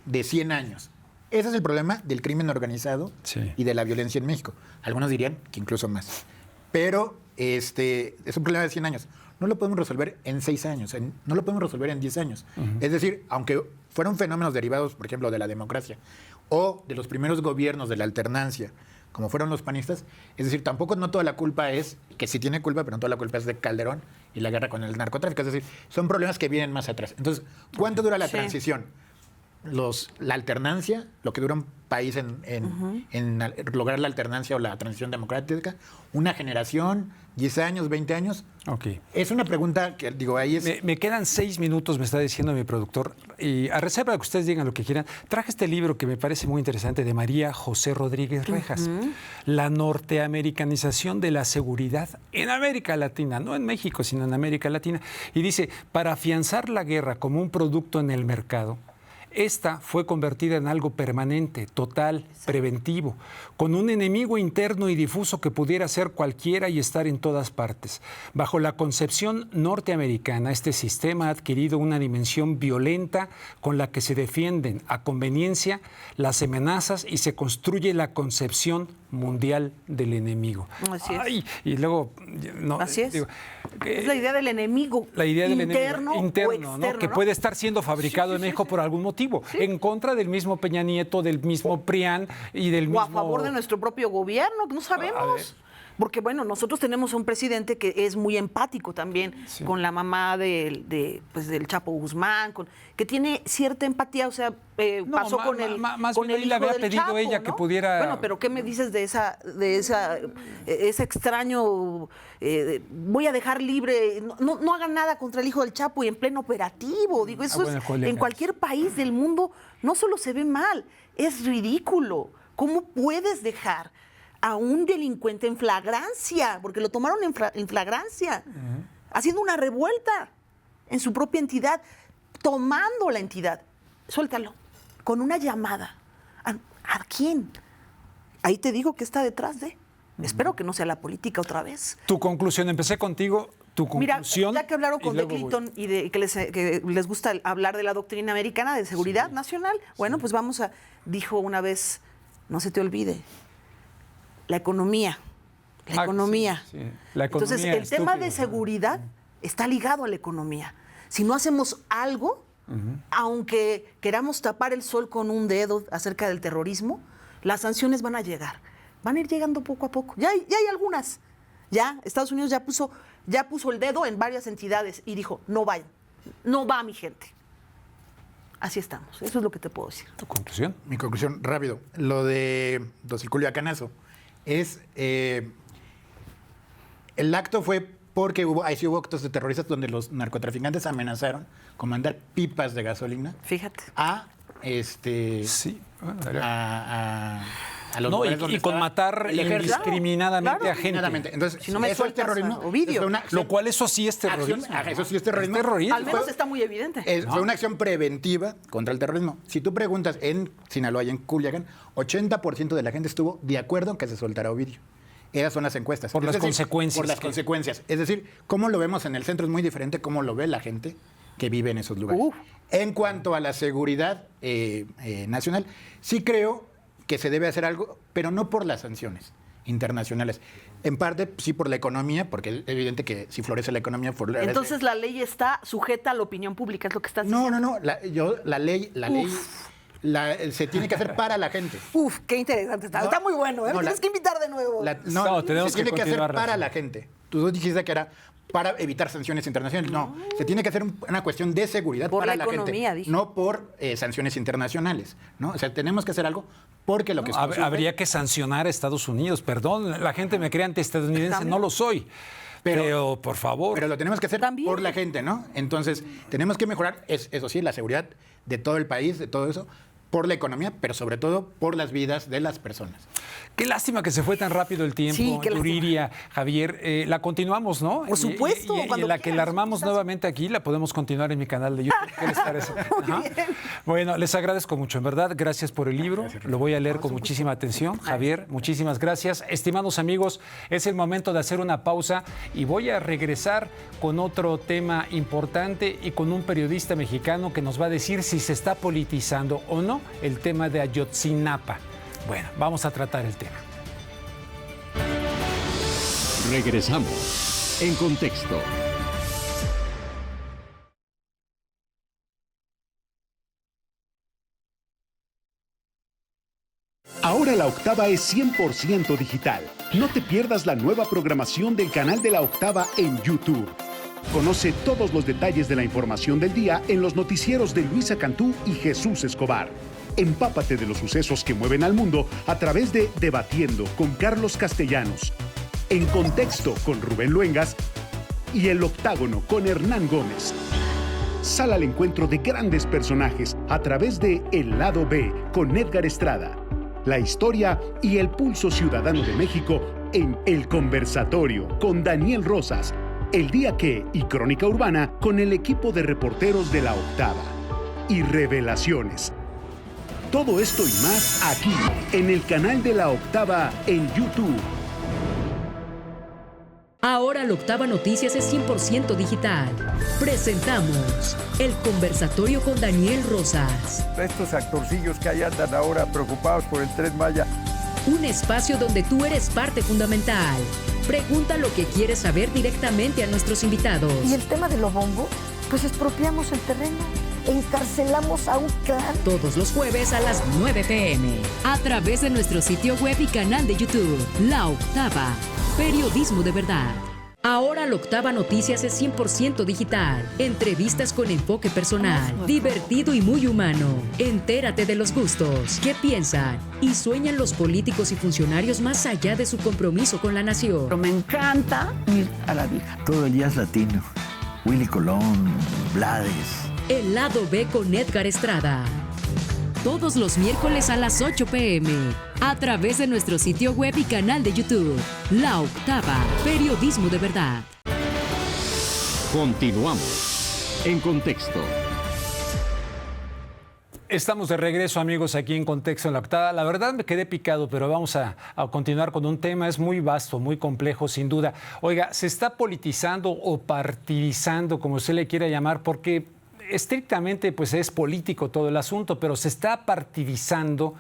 de 100 años. Ese es el problema del crimen organizado y de la violencia en México. Algunos dirían que incluso más. Pero es un problema de 100 años. No lo podemos resolver en 6 años, no lo podemos resolver en 10 años. Es decir, aunque fueron fenómenos derivados, por ejemplo, de la democracia o de los primeros gobiernos de la alternancia, como fueron los panistas, es decir, tampoco no toda la culpa es, que sí tiene culpa, pero no toda la culpa es de Calderón y la guerra con el narcotráfico. Es decir, son problemas que vienen más atrás. Entonces, ¿cuánto dura la transición? la alternancia, lo que dura un país en lograr la alternancia o la transición democrática, una generación, 10 años, 20 años.
Ok.
Es una pregunta que, digo, ahí es...
Me quedan 6 minutos, me está diciendo mi productor, y a reserva de que ustedes digan lo que quieran, traje este libro que me parece muy interesante de María José Rodríguez Rejas, La norteamericanización de la seguridad en América Latina, no en México, sino en América Latina. Y dice, para afianzar la guerra como un producto en el mercado, esta fue convertida en algo permanente, total, preventivo, con un enemigo interno y difuso que pudiera ser cualquiera y estar en todas partes. Bajo la concepción norteamericana, este sistema ha adquirido una dimensión violenta con la que se defienden a conveniencia las amenazas y se construye la concepción mundial del enemigo.
Así es.
Ay, y luego... No,
Así es.
digo,
Es la idea del enemigo.
la idea del
interno
enemigo interno,
o
¿no?
externo,
Que
¿no?
puede estar siendo fabricado en México por algún motivo, en contra del mismo Peña Nieto, del mismo PRIAN y del mismo...
O a favor de nuestro propio gobierno, no
A ver.
sabemos. Porque, bueno, nosotros tenemos a un presidente que es muy empático también con la mamá del Chapo Guzmán, que tiene cierta empatía, o sea, pasó con
más
con
bien
el
ahí le
hijo
había
del
pedido
Chapo,
ella
¿no?
que pudiera...
Bueno, pero ¿qué me dices de ese extraño, voy a dejar libre, no hagan nada contra el hijo del Chapo y en pleno operativo? Digo, eso
bueno,
es, en cualquier país del mundo no solo se ve mal, es ridículo. ¿Cómo puedes dejar a un delincuente en flagrancia, porque lo tomaron en flagrancia, haciendo una revuelta en su propia entidad, tomando la entidad? Suéltalo, con una llamada. ¿A quién? Ahí te digo que está detrás de. Espero que no sea la política otra vez.
Tu conclusión, empecé contigo, tu conclusión...
Mira, ya que hablaron con de
luego voy.
Clinton y que les gusta hablar de la doctrina americana de seguridad nacional, bueno, pues dijo una vez, no se te olvide, la economía. La economía.
Sí. La economía.
Entonces, el tema de seguridad está ligado a la economía. Si no hacemos algo, aunque queramos tapar el sol con un dedo acerca del terrorismo, las sanciones van a llegar. Van a ir llegando poco a poco. Ya hay algunas. Ya Estados Unidos ya puso el dedo en varias entidades y dijo, no vayan. No va mi gente. Así estamos. Eso es lo que te puedo decir.
¿Tu conclusión?
Mi conclusión, rápido. Lo de Dosiculuacanazo es... el acto fue porque hubo actos de terroristas donde los narcotraficantes amenazaron con mandar pipas de gasolina.
Fíjate.
A
Sí.
a los
No,
lugares donde
y con
estaba
matar
el ejército.
indiscriminadamente
Claro,
a gente.
Indiscriminadamente. Entonces,
Si no me
eso es
sueltas
terrorismo.
a Ovidio.
Fue una acción-
Lo cual eso sí es terrorismo.
Eso sí es terrorismo.
Es terrorismo.
Al menos está muy evidente.
Fue una acción preventiva contra el terrorismo. Si tú preguntas en Sinaloa y en Culiacán, 80% de la gente estuvo de acuerdo en que se soltara Ovidio. Esas son las encuestas.
Por las consecuencias
Por las
que-
consecuencias. Es decir, cómo lo vemos en el centro es muy diferente cómo lo ve la gente que vive en esos lugares. En cuanto a la seguridad nacional, sí creo que se debe hacer algo, pero no por las sanciones internacionales. En parte, sí por la economía, porque es evidente que si florece la economía...
Entonces la ley está sujeta a la opinión pública, es lo que estás diciendo.
No. La ley se tiene que hacer para la gente.
Uf, qué interesante está. Está muy bueno, ¿eh?
No,
Tienes que invitar de nuevo.
No, tenemos
se tiene
que
que hacer
continuar,
para
Rafa.
la gente. Tú dijiste que era para evitar sanciones internacionales. No, se tiene que hacer una cuestión de seguridad
Por
para
la
la
economía,
gente,
dije.
no por sanciones internacionales, ¿no? O sea, tenemos que hacer algo porque lo que
Habría que sancionar a Estados Unidos. Perdón, la gente me cree antiestadounidense,
También.
no lo soy. Pero por favor.
Pero lo tenemos que hacer
También.
por la gente, ¿no? Entonces, tenemos que mejorar, eso sí, la seguridad de todo el país, de todo eso, por la economía, pero sobre todo por las vidas de las personas.
Qué lástima que se fue tan rápido el tiempo,
Sí, qué lástima.
Yuriria, Javier. La continuamos, ¿no?
Por supuesto,
Y
cuando
la que la
quieras,
armamos
gustazo.
nuevamente aquí, la podemos continuar en mi canal de YouTube. ¿Qué les parece? Ajá. Bueno, les agradezco mucho, en verdad. Gracias por el libro. Lo voy a leer con muchísima atención. Javier, muchísimas gracias. Estimados amigos, es el momento de hacer una pausa y voy a regresar con otro tema importante y con un periodista mexicano que nos va a decir si se está politizando o no el tema de Ayotzinapa. Bueno, vamos a tratar el tema.
Regresamos en Contexto.
Ahora La Octava es 100% digital. No te pierdas la nueva programación del canal de La Octava en YouTube. Conoce todos los detalles de la información del día en los noticieros de Luisa Cantú y Jesús Escobar. Empápate de los sucesos que mueven al mundo a través de Debatiendo con Carlos Castellanos, En Contexto con Rubén Luengas y El Octágono con Hernán Gómez. Sal al encuentro de grandes personajes a través de El Lado B con Edgar Estrada. La historia y el pulso ciudadano de México en El Conversatorio con Daniel Rosas, El Día Que y Crónica Urbana con el equipo de reporteros de La Octava. Y Revelaciones. Todo esto y más aquí, en el canal de La Octava en YouTube.
Ahora La Octava Noticias es 100% digital. Presentamos El Conversatorio con Daniel Rosas.
Estos actorcillos que ahí andan ahora preocupados por el Tren Maya.
Un espacio donde tú eres parte fundamental. Pregunta lo que quieres saber directamente a nuestros invitados.
Y el tema de los bombos, pues expropiamos el terreno, encarcelamos a un clan.
Todos los jueves a las 9 p.m. a través de nuestro sitio web y canal de YouTube. La Octava, periodismo de verdad. Ahora La Octava Noticias es 100% digital. Entrevistas con enfoque personal, divertido y muy humano. Entérate de los gustos, qué piensan y sueñan los políticos y funcionarios más allá de su compromiso con la nación.
Pero me encanta ir a la vieja.
Todo el día es latino. Willy Colón, Blades.
El Lado B con Edgar Estrada. Todos los miércoles a las 8 p.m. a través de nuestro sitio web y canal de YouTube. La Octava, periodismo de verdad.
Continuamos en Contexto.
Estamos de regreso, amigos, aquí en Contexto en La Octava. La verdad me quedé picado, pero vamos a continuar con un tema. Es muy vasto, muy complejo, sin duda. Oiga, se está politizando o partidizando, como usted le quiera llamar, porque estrictamente pues es político todo el asunto, pero se está partidizando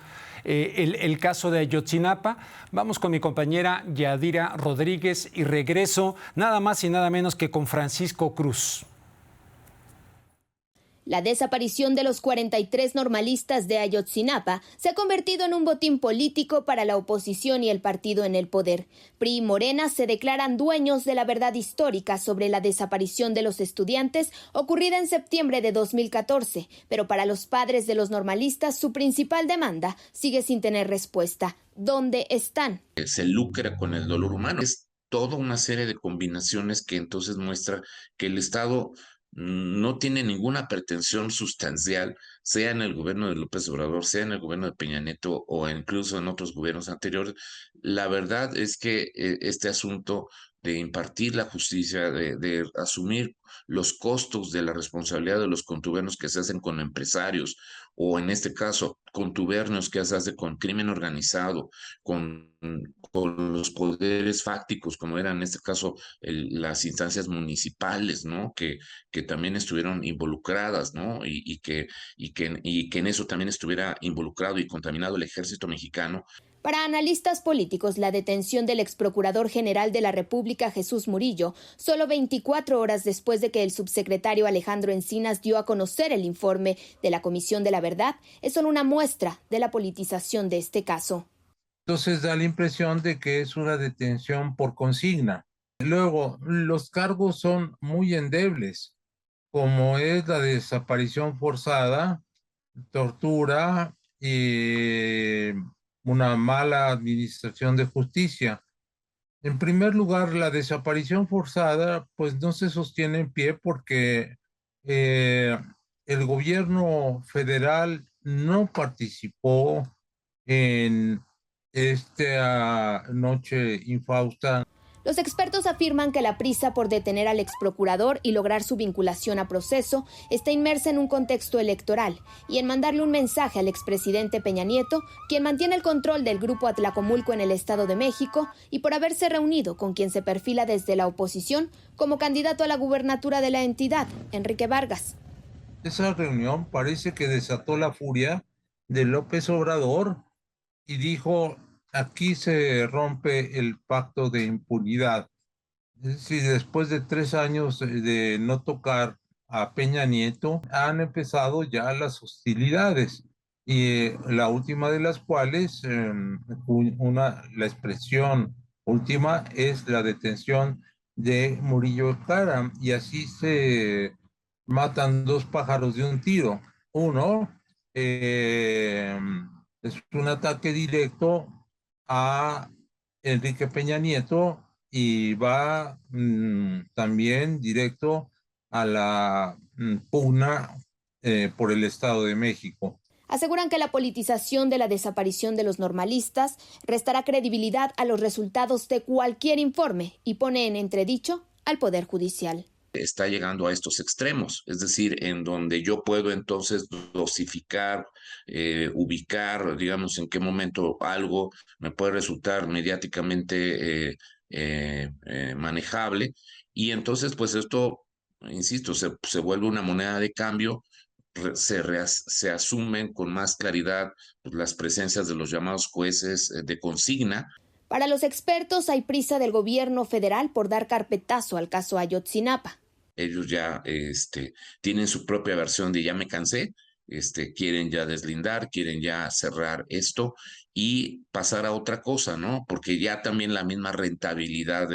el caso de Ayotzinapa. Vamos con mi compañera Yadira Rodríguez y regreso nada más y nada menos que con Francisco Cruz.
La desaparición de los 43 normalistas de Ayotzinapa se ha convertido en un botín político para la oposición y el partido en el poder. PRI y Morena se declaran dueños de la verdad histórica sobre la desaparición de los estudiantes ocurrida en septiembre de 2014, pero para los padres de los normalistas su principal demanda sigue sin tener respuesta. ¿Dónde están?
Se lucra con el dolor humano. Es toda una serie de combinaciones que entonces muestra que el Estado no tiene ninguna pretensión sustancial, sea en el gobierno de López Obrador, sea en el gobierno de Peña Nieto o incluso en otros gobiernos anteriores. La verdad es que este asunto de impartir la justicia, de asumir los costos de la responsabilidad de los contubernios que se hacen con empresarios, o en este caso, contubernios que se hace con crimen organizado, con los poderes fácticos, como eran en este caso las instancias municipales, ¿no? Que también estuvieron involucradas, ¿no? Y que en eso también estuviera involucrado y contaminado el ejército mexicano.
Para analistas políticos, la detención del exprocurador general de la República, Jesús Murillo, solo 24 horas después de que el subsecretario Alejandro Encinas dio a conocer el informe de la Comisión de la Verdad, es solo una muestra de la politización de este caso.
Entonces da la impresión de que es una detención por consigna. Luego, los cargos son muy endebles, como es la desaparición forzada, tortura y una mala administración de justicia. En primer lugar, la desaparición forzada pues no se sostiene en pie porque el gobierno federal no participó en esta noche infausta.
Los expertos afirman que la prisa por detener al exprocurador y lograr su vinculación a proceso está inmersa en un contexto electoral y en mandarle un mensaje al expresidente Peña Nieto, quien mantiene el control del Grupo Atlacomulco en el Estado de México y por haberse reunido con quien se perfila desde la oposición como candidato a la gubernatura de la entidad, Enrique Vargas.
Esa reunión parece que desató la furia de López Obrador y dijo: aquí se rompe el pacto de impunidad. Es decir, después de 3 años de no tocar a Peña Nieto, han empezado ya las hostilidades. Y la última de las cuales, la expresión última, es la detención de Murillo Karam, y así se matan dos pájaros de un tiro. Uno es un ataque directo a Enrique Peña Nieto y va también directo a la pugna por el Estado de México.
Aseguran que la politización de la desaparición de los normalistas restará credibilidad a los resultados de cualquier informe y pone en entredicho al Poder Judicial.
Está llegando a estos extremos, es decir, en donde yo puedo entonces dosificar, ubicar, digamos, en qué momento algo me puede resultar mediáticamente manejable, y entonces pues esto, insisto, se vuelve una moneda de cambio. Se asumen con más claridad pues, las presencias de los llamados jueces de consigna.
Para los expertos hay prisa del gobierno federal por dar carpetazo al caso Ayotzinapa.
Ellos ya tienen su propia versión de ya me cansé, quieren ya deslindar, quieren ya cerrar esto y pasar a otra cosa, ¿no? Porque ya también la misma rentabilidad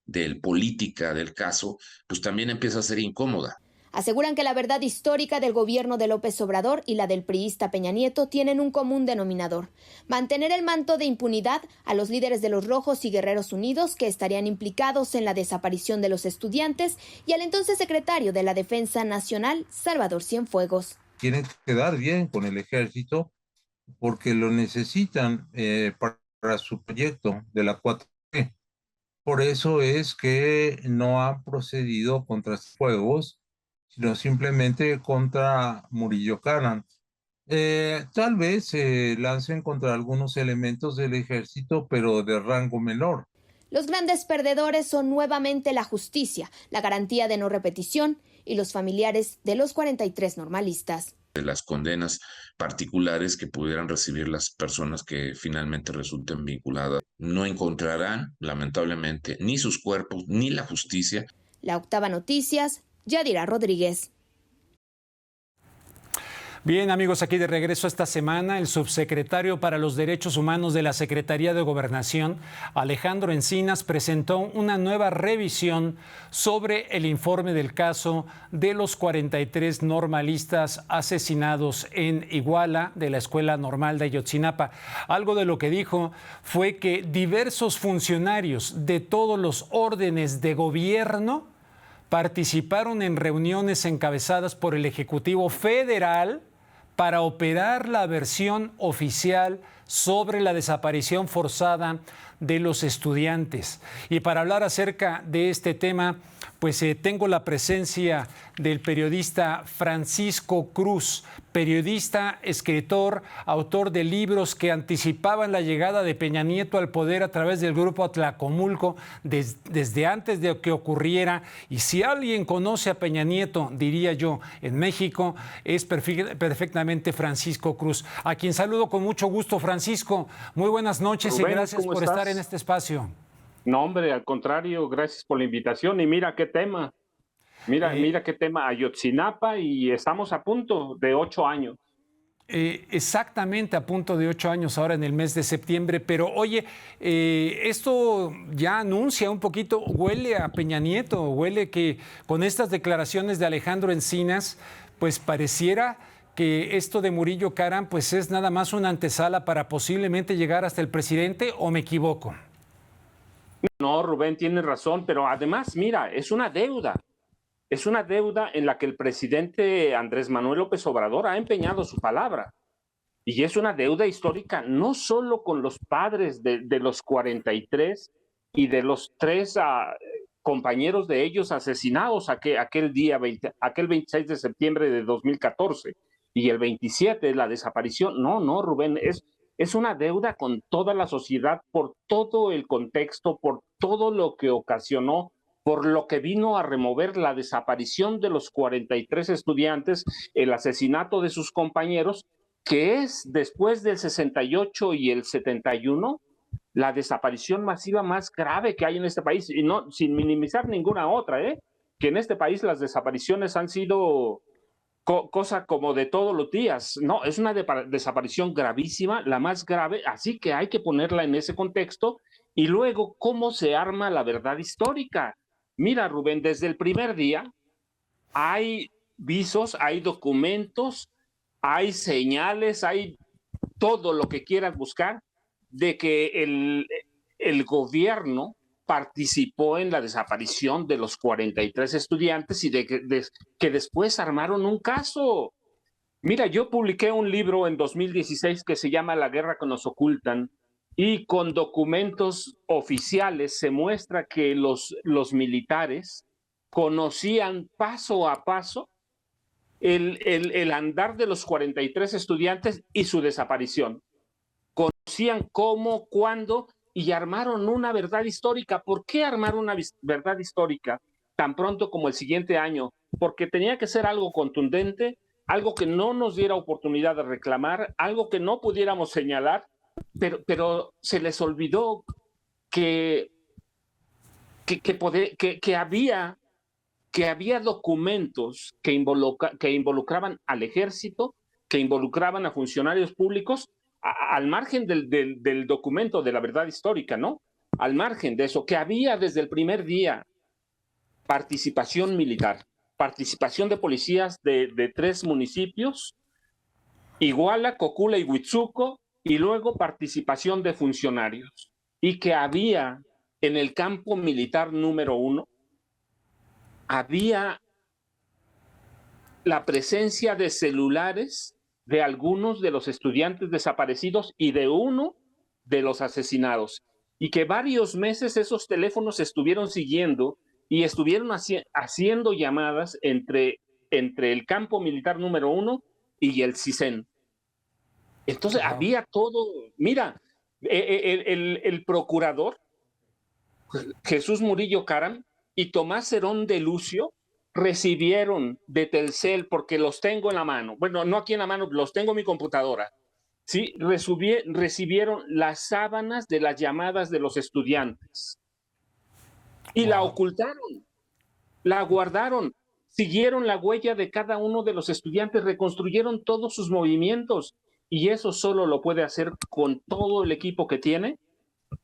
del política del caso, pues también empieza a ser incómoda.
Aseguran que la verdad histórica del gobierno de López Obrador y la del priista Peña Nieto tienen un común denominador: mantener el manto de impunidad a los líderes de los Rojos y Guerreros Unidos que estarían implicados en la desaparición de los estudiantes y al entonces secretario de la Defensa Nacional, Salvador Cienfuegos.
Quieren quedar bien con el ejército porque lo necesitan para su proyecto de la 4T. Por eso es que no han procedido contra fuegos, sino simplemente contra Murillo Karam. Tal vez se lancen contra algunos elementos del ejército, pero de rango menor.
Los grandes perdedores son nuevamente la justicia, la garantía de no repetición y los familiares de los 43 normalistas.
De las condenas particulares que pudieran recibir las personas que finalmente resulten vinculadas. No encontrarán, lamentablemente, ni sus cuerpos, ni la justicia.
La Octava Noticias, Yadira Rodríguez.
Bien, amigos, aquí de regreso esta semana, el subsecretario para los Derechos Humanos de la Secretaría de Gobernación, Alejandro Encinas, presentó una nueva revisión sobre el informe del caso de los 43 normalistas asesinados en Iguala, de la Escuela Normal de Ayotzinapa. Algo de lo que dijo fue que diversos funcionarios de todos los órdenes de gobierno participaron en reuniones encabezadas por el Ejecutivo Federal para operar la versión oficial sobre la desaparición forzada de los estudiantes. Y para hablar acerca de este tema, pues tengo la presencia del periodista Francisco Cruz, periodista, escritor, autor de libros que anticipaban la llegada de Peña Nieto al poder a través del grupo Atlacomulco desde antes de que ocurriera. Y si alguien conoce a Peña Nieto, diría yo, en México, es perfectamente Francisco Cruz, a quien saludo con mucho gusto. Francisco, muy buenas noches. Rubén, y gracias por estar en este espacio.
No, hombre, al contrario, gracias por la invitación. Y mira qué tema, mira qué tema, Ayotzinapa, y estamos a punto de 8 años.
Exactamente, a punto de 8 años ahora en el mes de septiembre. Pero oye, esto ya anuncia un poquito, huele a Peña Nieto, huele que con estas declaraciones de Alejandro Encinas, pues pareciera que esto de Murillo Karam pues es nada más una antesala para posiblemente llegar hasta el presidente, ¿o me equivoco?
No, Rubén, tienes razón, pero además, mira, es una deuda en la que el presidente Andrés Manuel López Obrador ha empeñado su palabra. Y es una deuda histórica no solo con los padres de los 43 y de los 3 compañeros de ellos asesinados aquel 26 de septiembre de 2014 y el 27, la desaparición. No, Rubén, es una deuda con toda la sociedad por todo el contexto, por todo lo que ocasionó, por lo que vino a remover la desaparición de los 43 estudiantes, el asesinato de sus compañeros, que es después del 68 y el 71, la desaparición masiva más grave que hay en este país, y no sin minimizar ninguna otra, que en este país las desapariciones han sido cosa como de todos los días. No, es una desaparición gravísima, la más grave, así que hay que ponerla en ese contexto. Y luego, ¿cómo se arma la verdad histórica? Mira, Rubén, desde el primer día hay visos, hay documentos, hay señales, hay todo lo que quieras buscar de que el gobierno participó en la desaparición de los 43 estudiantes y de que después armaron un caso. Mira, yo publiqué un libro en 2016 que se llama La guerra que nos ocultan, y con documentos oficiales se muestra que los militares conocían paso a paso el andar de los 43 estudiantes y su desaparición. Conocían cómo, cuándo, y armaron una verdad histórica. ¿Por qué armar una verdad histórica tan pronto como el siguiente año? Porque tenía que ser algo contundente, algo que no nos diera oportunidad de reclamar, algo que no pudiéramos señalar, pero se les olvidó que había documentos que involucraban al ejército, que involucraban a funcionarios públicos, al margen del documento de la verdad histórica, ¿no? Al margen de eso, que había desde el primer día participación militar, participación de policías de 3 municipios, Iguala, Cocula y Huitzuco, y luego participación de funcionarios, y que había en el campo militar número 1, había la presencia de celulares de algunos de los estudiantes desaparecidos y de uno de los asesinados, y que varios meses esos teléfonos estuvieron siguiendo y estuvieron haciendo llamadas entre el campo militar número 1 y el CISEN. Entonces había todo. Mira, el procurador Jesús Murillo Caram y Tomás Herón de Lucio recibieron de Telcel, porque los tengo en la mano, bueno, no aquí en la mano, los tengo en mi computadora, ¿sí? Recibieron las sábanas de las llamadas de los estudiantes y la ocultaron, la guardaron, siguieron la huella de cada uno de los estudiantes, reconstruyeron todos sus movimientos, y eso solo lo puede hacer con todo el equipo que tiene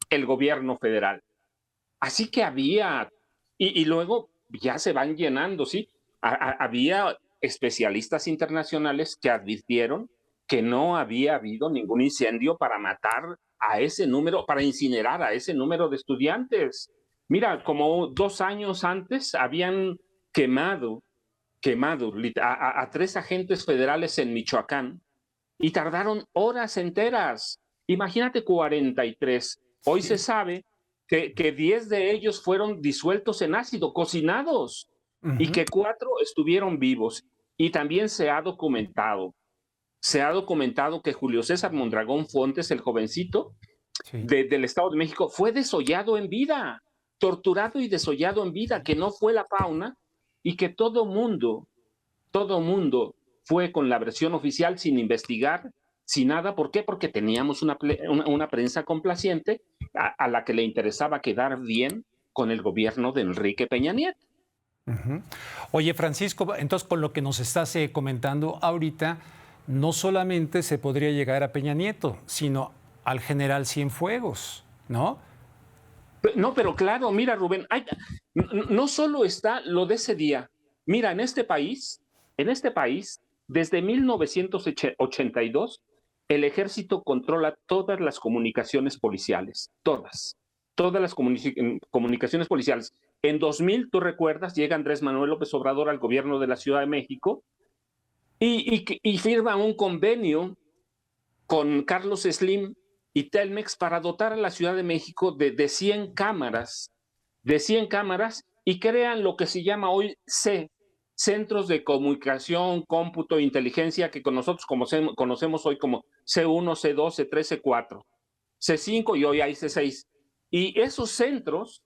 el gobierno federal. Así que había, y luego ya se van llenando, ¿sí? Había especialistas internacionales que advirtieron que no había habido ningún incendio para matar a ese número, para incinerar a ese número de estudiantes. Mira, como 2 años antes habían quemado a 3 agentes federales en Michoacán y tardaron horas enteras. Imagínate 43. Hoy se sabe que 10 de ellos fueron disueltos en ácido, cocinados, y que 4 estuvieron vivos. Y también se ha documentado que Julio César Mondragón Fontes, el jovencito del Estado de México, fue desollado en vida, torturado y desollado en vida, que no fue la fauna, y que todo mundo fue con la versión oficial sin investigar, sin nada. ¿Por qué? Porque teníamos una prensa complaciente a la que le interesaba quedar bien con el gobierno de Enrique Peña Nieto.
Oye, Francisco, entonces con lo que nos estás comentando ahorita, no solamente se podría llegar a Peña Nieto, sino al general Cienfuegos, ¿no?
No, pero claro, mira, Rubén, no solo está lo de ese día. Mira, en este país, desde 1982, el ejército controla todas las comunicaciones policiales, todas las comunicaciones policiales. En 2000, tú recuerdas, llega Andrés Manuel López Obrador al gobierno de la Ciudad de México y firma un convenio con Carlos Slim y Telmex para dotar a la Ciudad de México de 100 cámaras, y crean lo que se llama hoy Centros de Comunicación, Cómputo e Inteligencia, que nosotros conocemos hoy como C1, C2, C3, C4, C5 y hoy hay C6. Y esos centros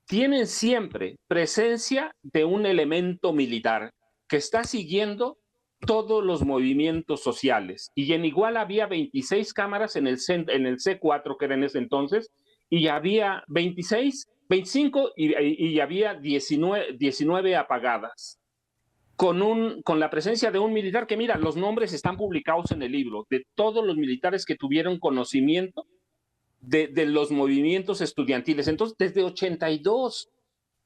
tienen siempre presencia de un elemento militar que está siguiendo todos los movimientos sociales. Y en Iguala había 26 cámaras en el C4, que era en ese entonces, y había 25 y había 19 apagadas. Con la presencia de un militar que, mira, los nombres están publicados en el libro, de todos los militares que tuvieron conocimiento de los movimientos estudiantiles. Entonces, desde 82,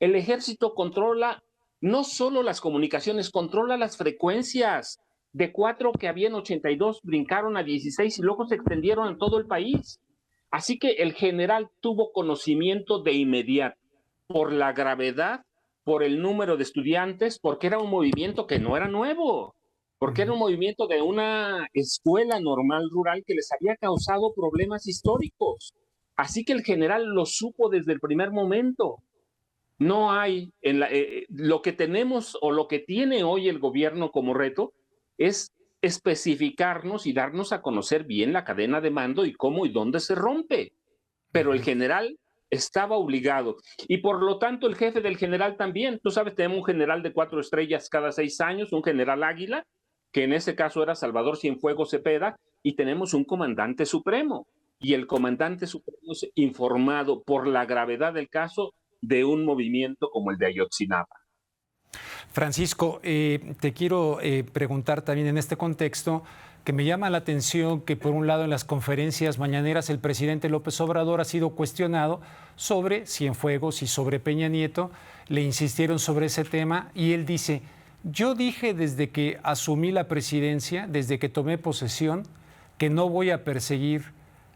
El ejército controla no solo las comunicaciones, controla las frecuencias. De 4 que habían 82, brincaron a 16 y luego se extendieron en todo el país. Así que el general tuvo conocimiento de inmediato por la gravedad, por el número de estudiantes, porque era un movimiento que no era nuevo, porque era un movimiento de una escuela normal rural que les había causado problemas históricos. Así que el general lo supo desde el primer momento. No hay, lo que tenemos o lo que tiene hoy el gobierno como reto es especificarnos y darnos a conocer bien la cadena de mando y cómo y dónde se rompe. Pero el general estaba obligado. Y por lo tanto el jefe del general también. Tú sabes, tenemos un general de 4 estrellas cada 6 años, un general Águila, que en ese caso era Salvador Cienfuegos Cepeda, y tenemos un comandante supremo. Y el comandante supremo es informado por la gravedad del caso de un movimiento como el de Ayotzinapa.
Francisco, te quiero preguntar también en este contexto que me llama la atención que por un lado en las conferencias mañaneras el presidente López Obrador ha sido cuestionado sobre Cienfuegos y sobre Peña Nieto, le insistieron sobre ese tema y él dice, yo dije desde que asumí la presidencia, desde que tomé posesión, que no voy a perseguir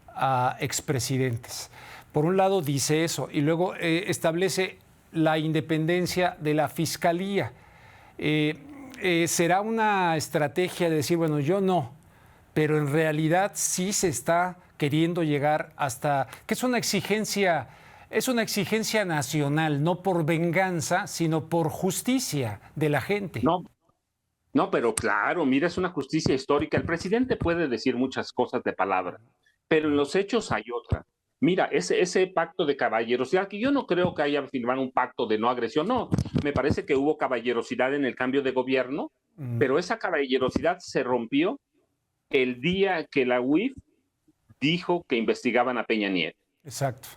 a expresidentes. Por un lado dice eso y luego establece la independencia de la Fiscalía. ¿Será una estrategia de decir, bueno, yo no, pero en realidad sí se está queriendo llegar hasta, que es una exigencia nacional, no por venganza, sino por justicia de la gente?
No, pero claro, mira, es una justicia histórica. El presidente puede decir muchas cosas de palabra, pero en los hechos hay otra. Mira, ese pacto de caballerosidad, que yo no creo que haya firmado un pacto de no agresión, no, me parece que hubo caballerosidad en el cambio de gobierno, pero esa caballerosidad se rompió el día que la UIF dijo que investigaban a Peña Nieto.
Exacto.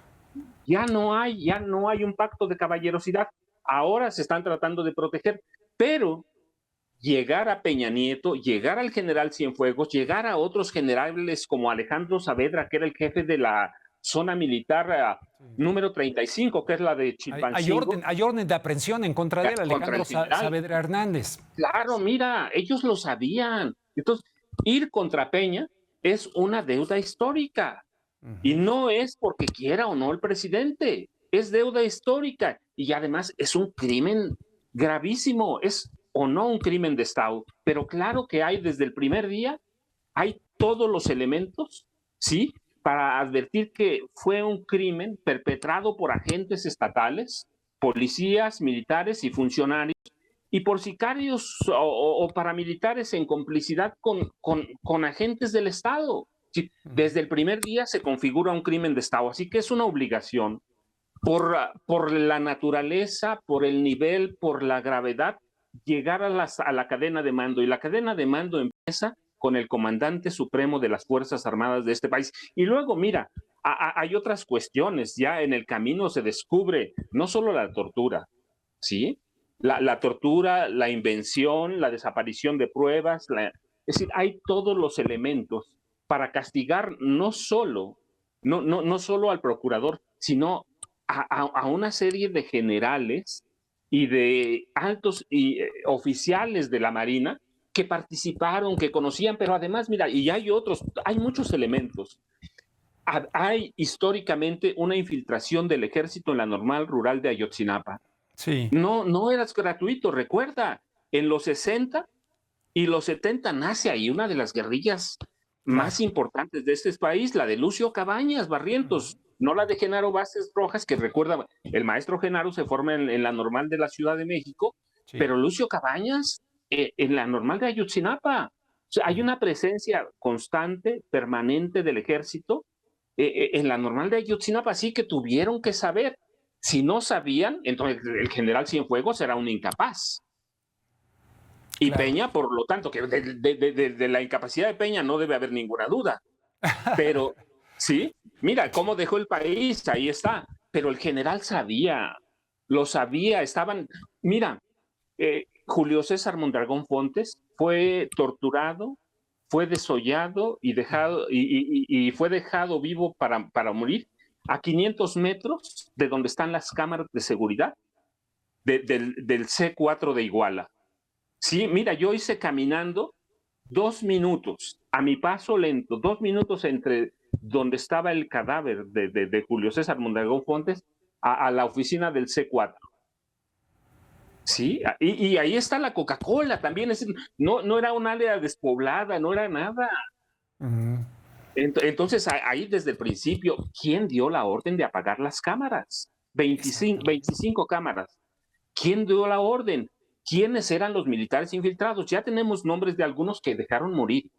Ya no hay un pacto de caballerosidad. Ahora se están tratando de proteger, pero llegar a Peña Nieto, llegar al general Cienfuegos, llegar a otros generales como Alejandro Saavedra, que era el jefe de la zona militar número 35, que es la de Chilpancingo.
Hay orden de aprehensión en contra de él, Alejandro Saavedra Hernández.
Claro, mira, ellos lo sabían. Entonces, ir contra Peña es una deuda histórica. Y no es porque quiera o no el presidente, es deuda histórica. Y además es un crimen gravísimo, es o no un crimen de Estado. Pero claro que hay desde el primer día, hay todos los elementos, ¿sí?, para advertir que fue un crimen perpetrado por agentes estatales, policías, militares y funcionarios, y por sicarios o paramilitares en complicidad con agentes del Estado. Sí, desde el primer día se configura un crimen de Estado, así que es una obligación por la naturaleza, por el nivel, por la gravedad, llegar a la cadena de mando, y la cadena de mando empieza con el comandante supremo de las Fuerzas Armadas de este país. Y luego, mira, hay otras cuestiones. Ya en el camino se descubre no solo la tortura, ¿sí? La tortura, la invención, la desaparición de pruebas. Es decir, hay todos los elementos para castigar no solo al procurador, sino a una serie de generales y de altos oficiales de la Marina que participaron, que conocían, pero además, mira, y hay muchos elementos. Hay históricamente una infiltración del ejército en la normal rural de Ayotzinapa.
Sí.
No era gratuito, recuerda, en los 60 y los 70 nace ahí una de las guerrillas más importantes de este país, la de Lucio Cabañas Barrientos, no la de Genaro Vázquez Rojas, que recuerda, el maestro Genaro se forma en la normal de la Ciudad de México, pero Lucio Cabañas en la normal de Ayotzinapa. O sea, hay una presencia constante, permanente del ejército en la normal de Ayotzinapa, así que tuvieron que saber. Si no sabían, entonces el general Cienfuegos era un incapaz. Y Peña, por lo tanto, que de la incapacidad de Peña no debe haber ninguna duda. Pero, sí, mira cómo dejó el país, ahí está. Pero el general sabía, lo sabía, mira, Julio César Mondragón Fontes fue torturado, fue desollado y fue dejado vivo para morir a 500 metros de donde están las cámaras de seguridad del C4 de Iguala. Sí, mira, yo hice caminando 2 minutos, a mi paso lento, 2 minutos entre donde estaba el cadáver de Julio César Mondragón Fontes a la oficina del C4. Sí, y ahí está la Coca-Cola también, no era un área despoblada, no era nada. Entonces, ahí desde el principio, ¿quién dio la orden de apagar las cámaras? 25 cámaras. ¿Quién dio la orden? ¿Quiénes eran los militares infiltrados? Ya tenemos nombres de algunos que dejaron morir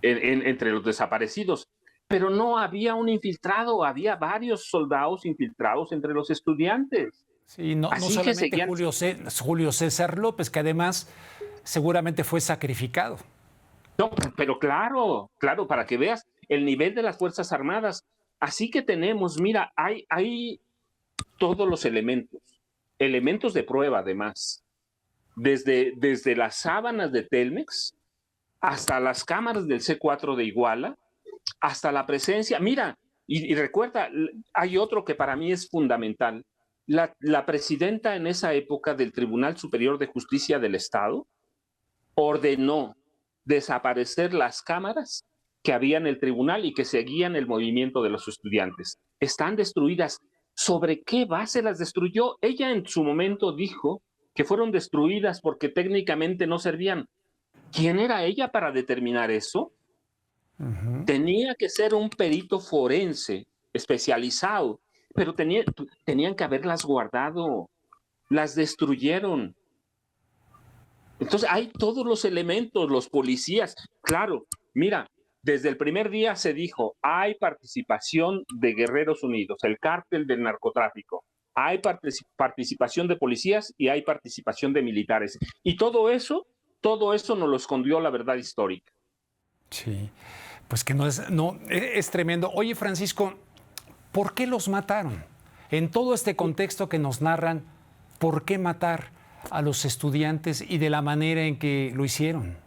entre los desaparecidos, pero no había un infiltrado, había varios soldados infiltrados entre los estudiantes.
Sí, no solamente Julio César López, que además seguramente fue sacrificado.
No, pero claro, para que veas el nivel de las Fuerzas Armadas. Así que tenemos, mira, hay todos los elementos de prueba además, desde las sábanas de Telmex hasta las cámaras del C4 de Iguala, hasta la presencia. Mira, y recuerda, hay otro que para mí es fundamental. La presidenta en esa época del Tribunal Superior de Justicia del Estado ordenó desaparecer las cámaras que había en el tribunal y que seguían el movimiento de los estudiantes. Están destruidas. ¿Sobre qué base las destruyó? Ella en su momento dijo que fueron destruidas porque técnicamente no servían. ¿Quién era ella para determinar eso? Tenía que ser un perito forense especializado, pero tenían que haberlas guardado. Las destruyeron. Entonces hay todos los elementos, los policías. Claro, mira, desde el primer día se dijo, hay participación de Guerreros Unidos, el cártel del narcotráfico. Hay participación de policías y hay participación de militares. Y todo eso nos lo escondió la verdad histórica.
Sí, pues que es tremendo. Oye, Francisco, ¿por qué los mataron? En todo este contexto que nos narran, ¿por qué matar a los estudiantes y de la manera en que lo hicieron?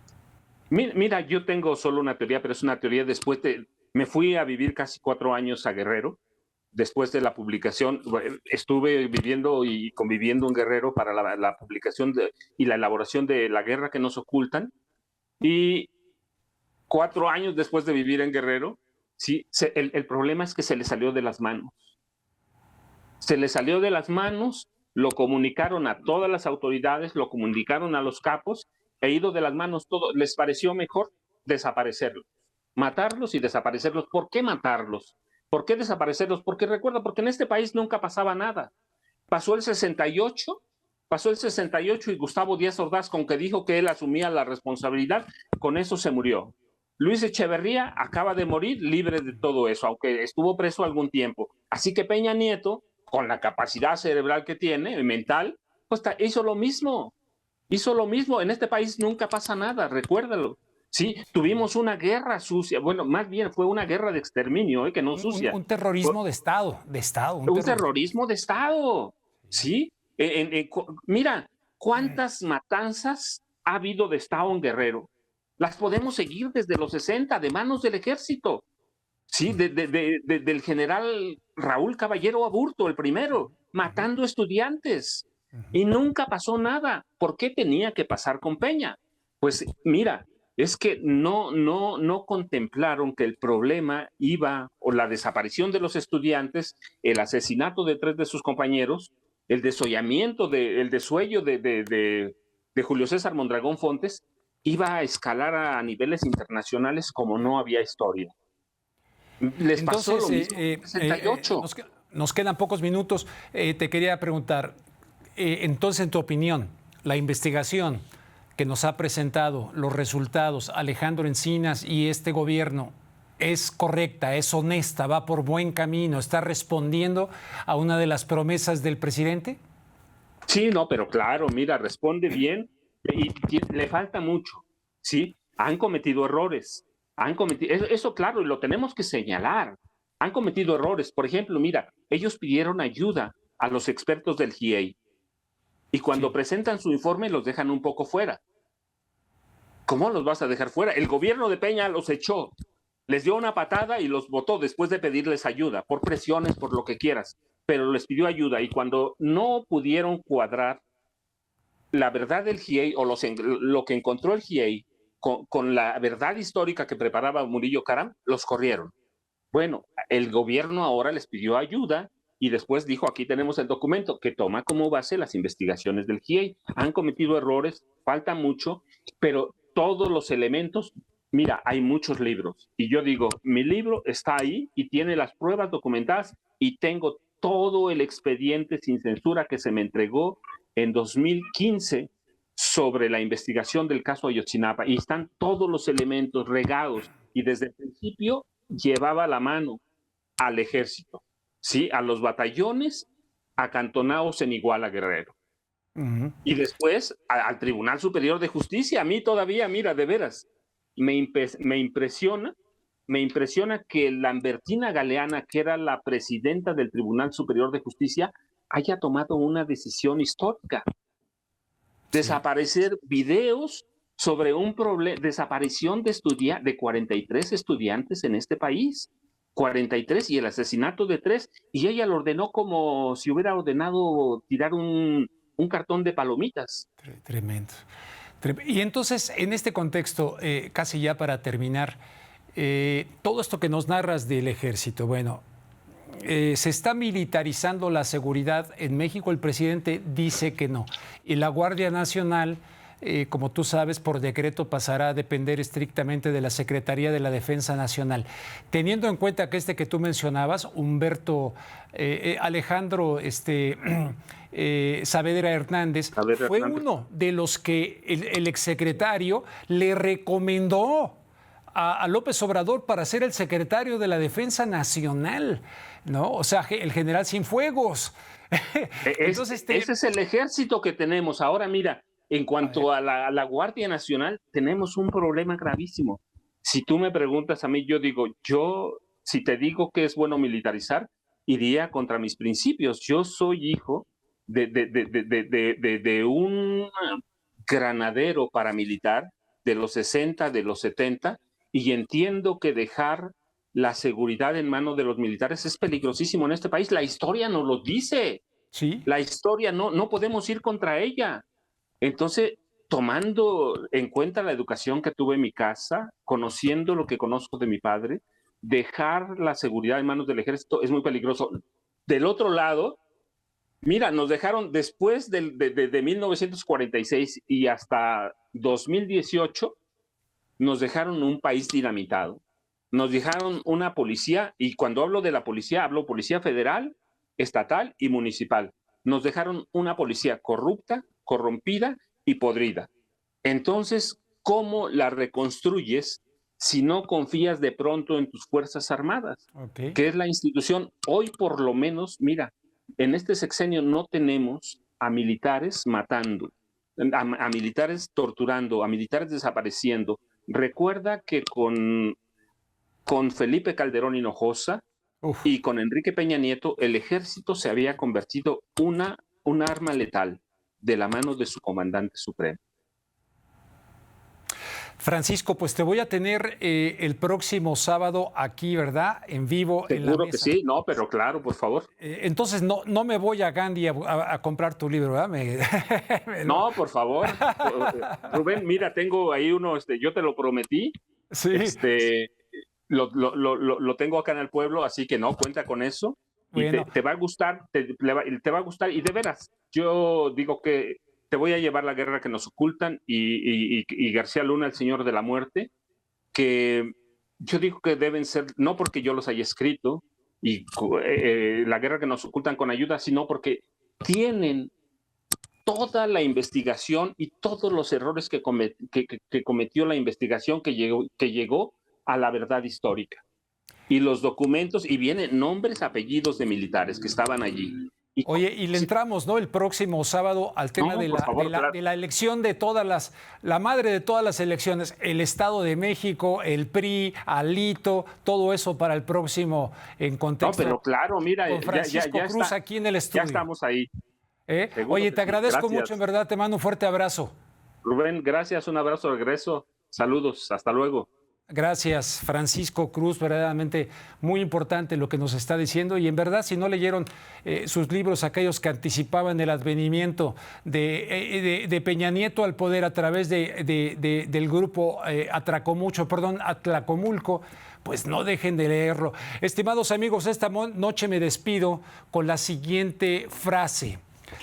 Mira, yo tengo solo una teoría, pero es una teoría me fui a vivir casi 4 años a Guerrero. Después de la publicación, estuve viviendo y conviviendo en Guerrero para la publicación y la elaboración de La Guerra que nos ocultan. Y 4 años después de vivir en Guerrero, sí, el problema es que se le salió de las manos. Se le salió de las manos, lo comunicaron a todas las autoridades, lo comunicaron a los capos, e ido de las manos todo. Les pareció mejor desaparecerlos, matarlos y desaparecerlos. ¿Por qué matarlos? ¿Por qué desaparecerlos? Porque recuerda, porque en este país nunca pasaba nada. Pasó el 68 y Gustavo Díaz Ordaz, con que dijo que él asumía la responsabilidad, con eso se murió. Luis Echeverría acaba de morir libre de todo eso, aunque estuvo preso algún tiempo. Así que Peña Nieto, con la capacidad cerebral que tiene, mental, pues hizo lo mismo. En este país nunca pasa nada, recuérdalo. Sí, tuvimos una guerra sucia, bueno, más bien fue una guerra de exterminio, que no sucia.
Un terrorismo de Estado.
Un terrorismo de Estado, ¿sí? Mira, ¿cuántas matanzas ha habido de Estado en Guerrero? Las podemos seguir desde los 60, de manos del ejército, ¿sí? Del general Raúl Caballero Aburto, el primero, matando estudiantes. Y nunca pasó nada. ¿Por qué tenía que pasar con Peña? Pues mira, es que no contemplaron que el problema o la desaparición de los estudiantes, el asesinato de 3 de sus compañeros, el desollamiento, el desuello de Julio César Mondragón Fontes, iba a escalar a niveles internacionales como no había historia. Les pasó lo mismo en el 68.
Nos quedan pocos minutos. Te quería preguntar, entonces, en tu opinión, la investigación que nos ha presentado, los resultados, Alejandro Encinas y este gobierno, ¿es correcta, es honesta, va por buen camino, está respondiendo a una de las promesas del presidente?
Sí, no, pero claro, mira, responde bien y le falta mucho, ¿sí? Han cometido errores, eso claro, y lo tenemos que señalar. Han cometido errores. Por ejemplo, mira, ellos pidieron ayuda a los expertos del GIEI. Y cuando presentan su informe los dejan un poco fuera. ¿Cómo los vas a dejar fuera? El gobierno de Peña los echó, les dio una patada y los botó después de pedirles ayuda, por presiones, por lo que quieras. pero les pidió ayuda y cuando no pudieron cuadrar la verdad del GIEI o lo que encontró el GIEI con la verdad histórica que preparaba Murillo Karam, los corrieron. Bueno, el gobierno ahora les pidió ayuda y después dijo, aquí tenemos el documento que toma como base las investigaciones del GIEI. Han cometido errores, falta mucho, pero todos los elementos, mira, hay muchos libros. Y yo digo, mi libro está ahí y tiene las pruebas documentadas y tengo todo el expediente sin censura que se me entregó en 2015 sobre la investigación del caso Ayotzinapa. Y están todos los elementos regados. Y desde el principio llevaba la mano al ejército, ¿sí? A los batallones acantonados en Iguala, Guerrero. Y después al Tribunal Superior de Justicia. A mí todavía, mira, de veras, me impresiona que Lambertina Galeana, que era la presidenta del Tribunal Superior de Justicia, haya tomado una decisión histórica. Desaparecer videos sobre un problema, desaparición de 43 estudiantes en este país. 43 y el asesinato de 3, y ella lo ordenó como si hubiera ordenado tirar un cartón de palomitas.
Tremendo. Y entonces, en este contexto, casi ya para terminar, todo esto que nos narras del ejército, bueno, se está militarizando la seguridad en México, el presidente dice que no, y la Guardia Nacional, como tú sabes, por decreto pasará a depender estrictamente de la Secretaría de la Defensa Nacional. Teniendo en cuenta que que tú mencionabas, Alejandro Saavedra Hernández, fue uno de los que el exsecretario le recomendó a López Obrador para ser el secretario de la Defensa Nacional, ¿no? O sea, el general Cienfuegos.
Entonces, ese es el ejército que tenemos. Ahora, mira, en cuanto a la Guardia Nacional, tenemos un problema gravísimo. Si tú me preguntas a mí, yo digo, si te digo que es bueno militarizar, iría contra mis principios. Yo soy hijo de un granadero paramilitar de los 60, de los 70, y entiendo que dejar la seguridad en manos de los militares es peligrosísimo en este país. La historia nos lo dice.
Sí.
La historia no podemos ir contra ella. Entonces, tomando en cuenta la educación que tuve en mi casa, conociendo lo que conozco de mi padre, dejar la seguridad en manos del ejército es muy peligroso. Del otro lado, mira, nos dejaron después de 1946 y hasta 2018, nos dejaron un país dinamitado. Nos dejaron una policía, y cuando hablo de la policía, hablo policía federal, estatal y municipal. Nos dejaron una policía corrupta, corrompida y podrida. Entonces, ¿cómo la reconstruyes si no confías de pronto en tus Fuerzas Armadas?
Okay.
Que es la institución. Hoy, por lo menos, mira, en este sexenio no tenemos a militares matando, a militares torturando, a militares desapareciendo. Recuerda que con Felipe Calderón Hinojosa y con Enrique Peña Nieto, el ejército se había convertido un arma letal de la mano de su comandante supremo.
Francisco, pues te voy a tener el próximo sábado aquí, ¿verdad? En vivo.
Seguro
en la mesa.
Que sí, no, pero claro, por favor.
Entonces no me voy a Gandhi a comprar tu libro, ¿verdad?
No, por favor. Rubén, mira, tengo ahí uno, yo te lo prometí.
Sí.
Lo tengo acá en el pueblo, así que no, cuenta con eso. Bueno. Y te va a gustar, te va a gustar. Y de veras, yo digo que te voy a llevar La guerra que nos ocultan y García Luna, El señor de la muerte, que yo digo que deben ser, no porque yo los haya escrito, y La guerra que nos ocultan con ayuda, sino porque tienen toda la investigación y todos los errores que cometió la investigación que llegó a la verdad histórica. Y los documentos, y vienen nombres, apellidos de militares que estaban allí.
Oye, y le entramos, ¿no? El próximo sábado al tema de la elección de la madre de todas las elecciones, el Estado de México, el PRI, Alito, todo eso para el próximo en contexto.
No, pero claro, mira,
con Francisco
ya
Cruz
está,
aquí en el estudio.
Ya estamos ahí.
Oye, te agradezco
Gracias.
mucho, en verdad, te mando un fuerte abrazo.
Rubén, gracias, un abrazo de regreso. Saludos, hasta luego.
Gracias, Francisco Cruz, verdaderamente muy importante lo que nos está diciendo y en verdad si no leyeron sus libros, aquellos que anticipaban el advenimiento de Peña Nieto al poder a través del grupo Atlacomulco, pues no dejen de leerlo. Estimados amigos, esta noche me despido con la siguiente frase: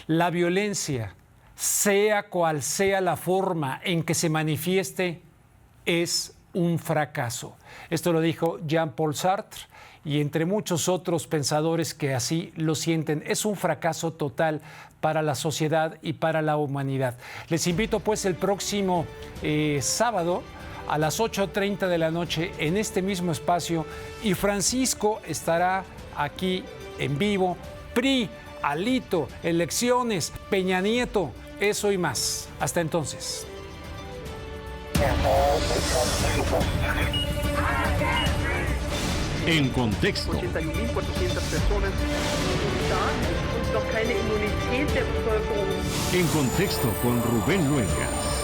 la violencia, sea cual sea la forma en que se manifieste, es un fracaso. Esto lo dijo Jean-Paul Sartre y entre muchos otros pensadores que así lo sienten. Es un fracaso total para la sociedad y para la humanidad. Les invito pues el próximo sábado a las 8:30 de la noche en este mismo espacio y Francisco estará aquí en vivo. PRI, Alito, elecciones, Peña Nieto, eso y más. Hasta entonces.
En contexto.
81.400 personas und noch keine Immunität der Bevölkerung.
En contexto con Rubén Luengas.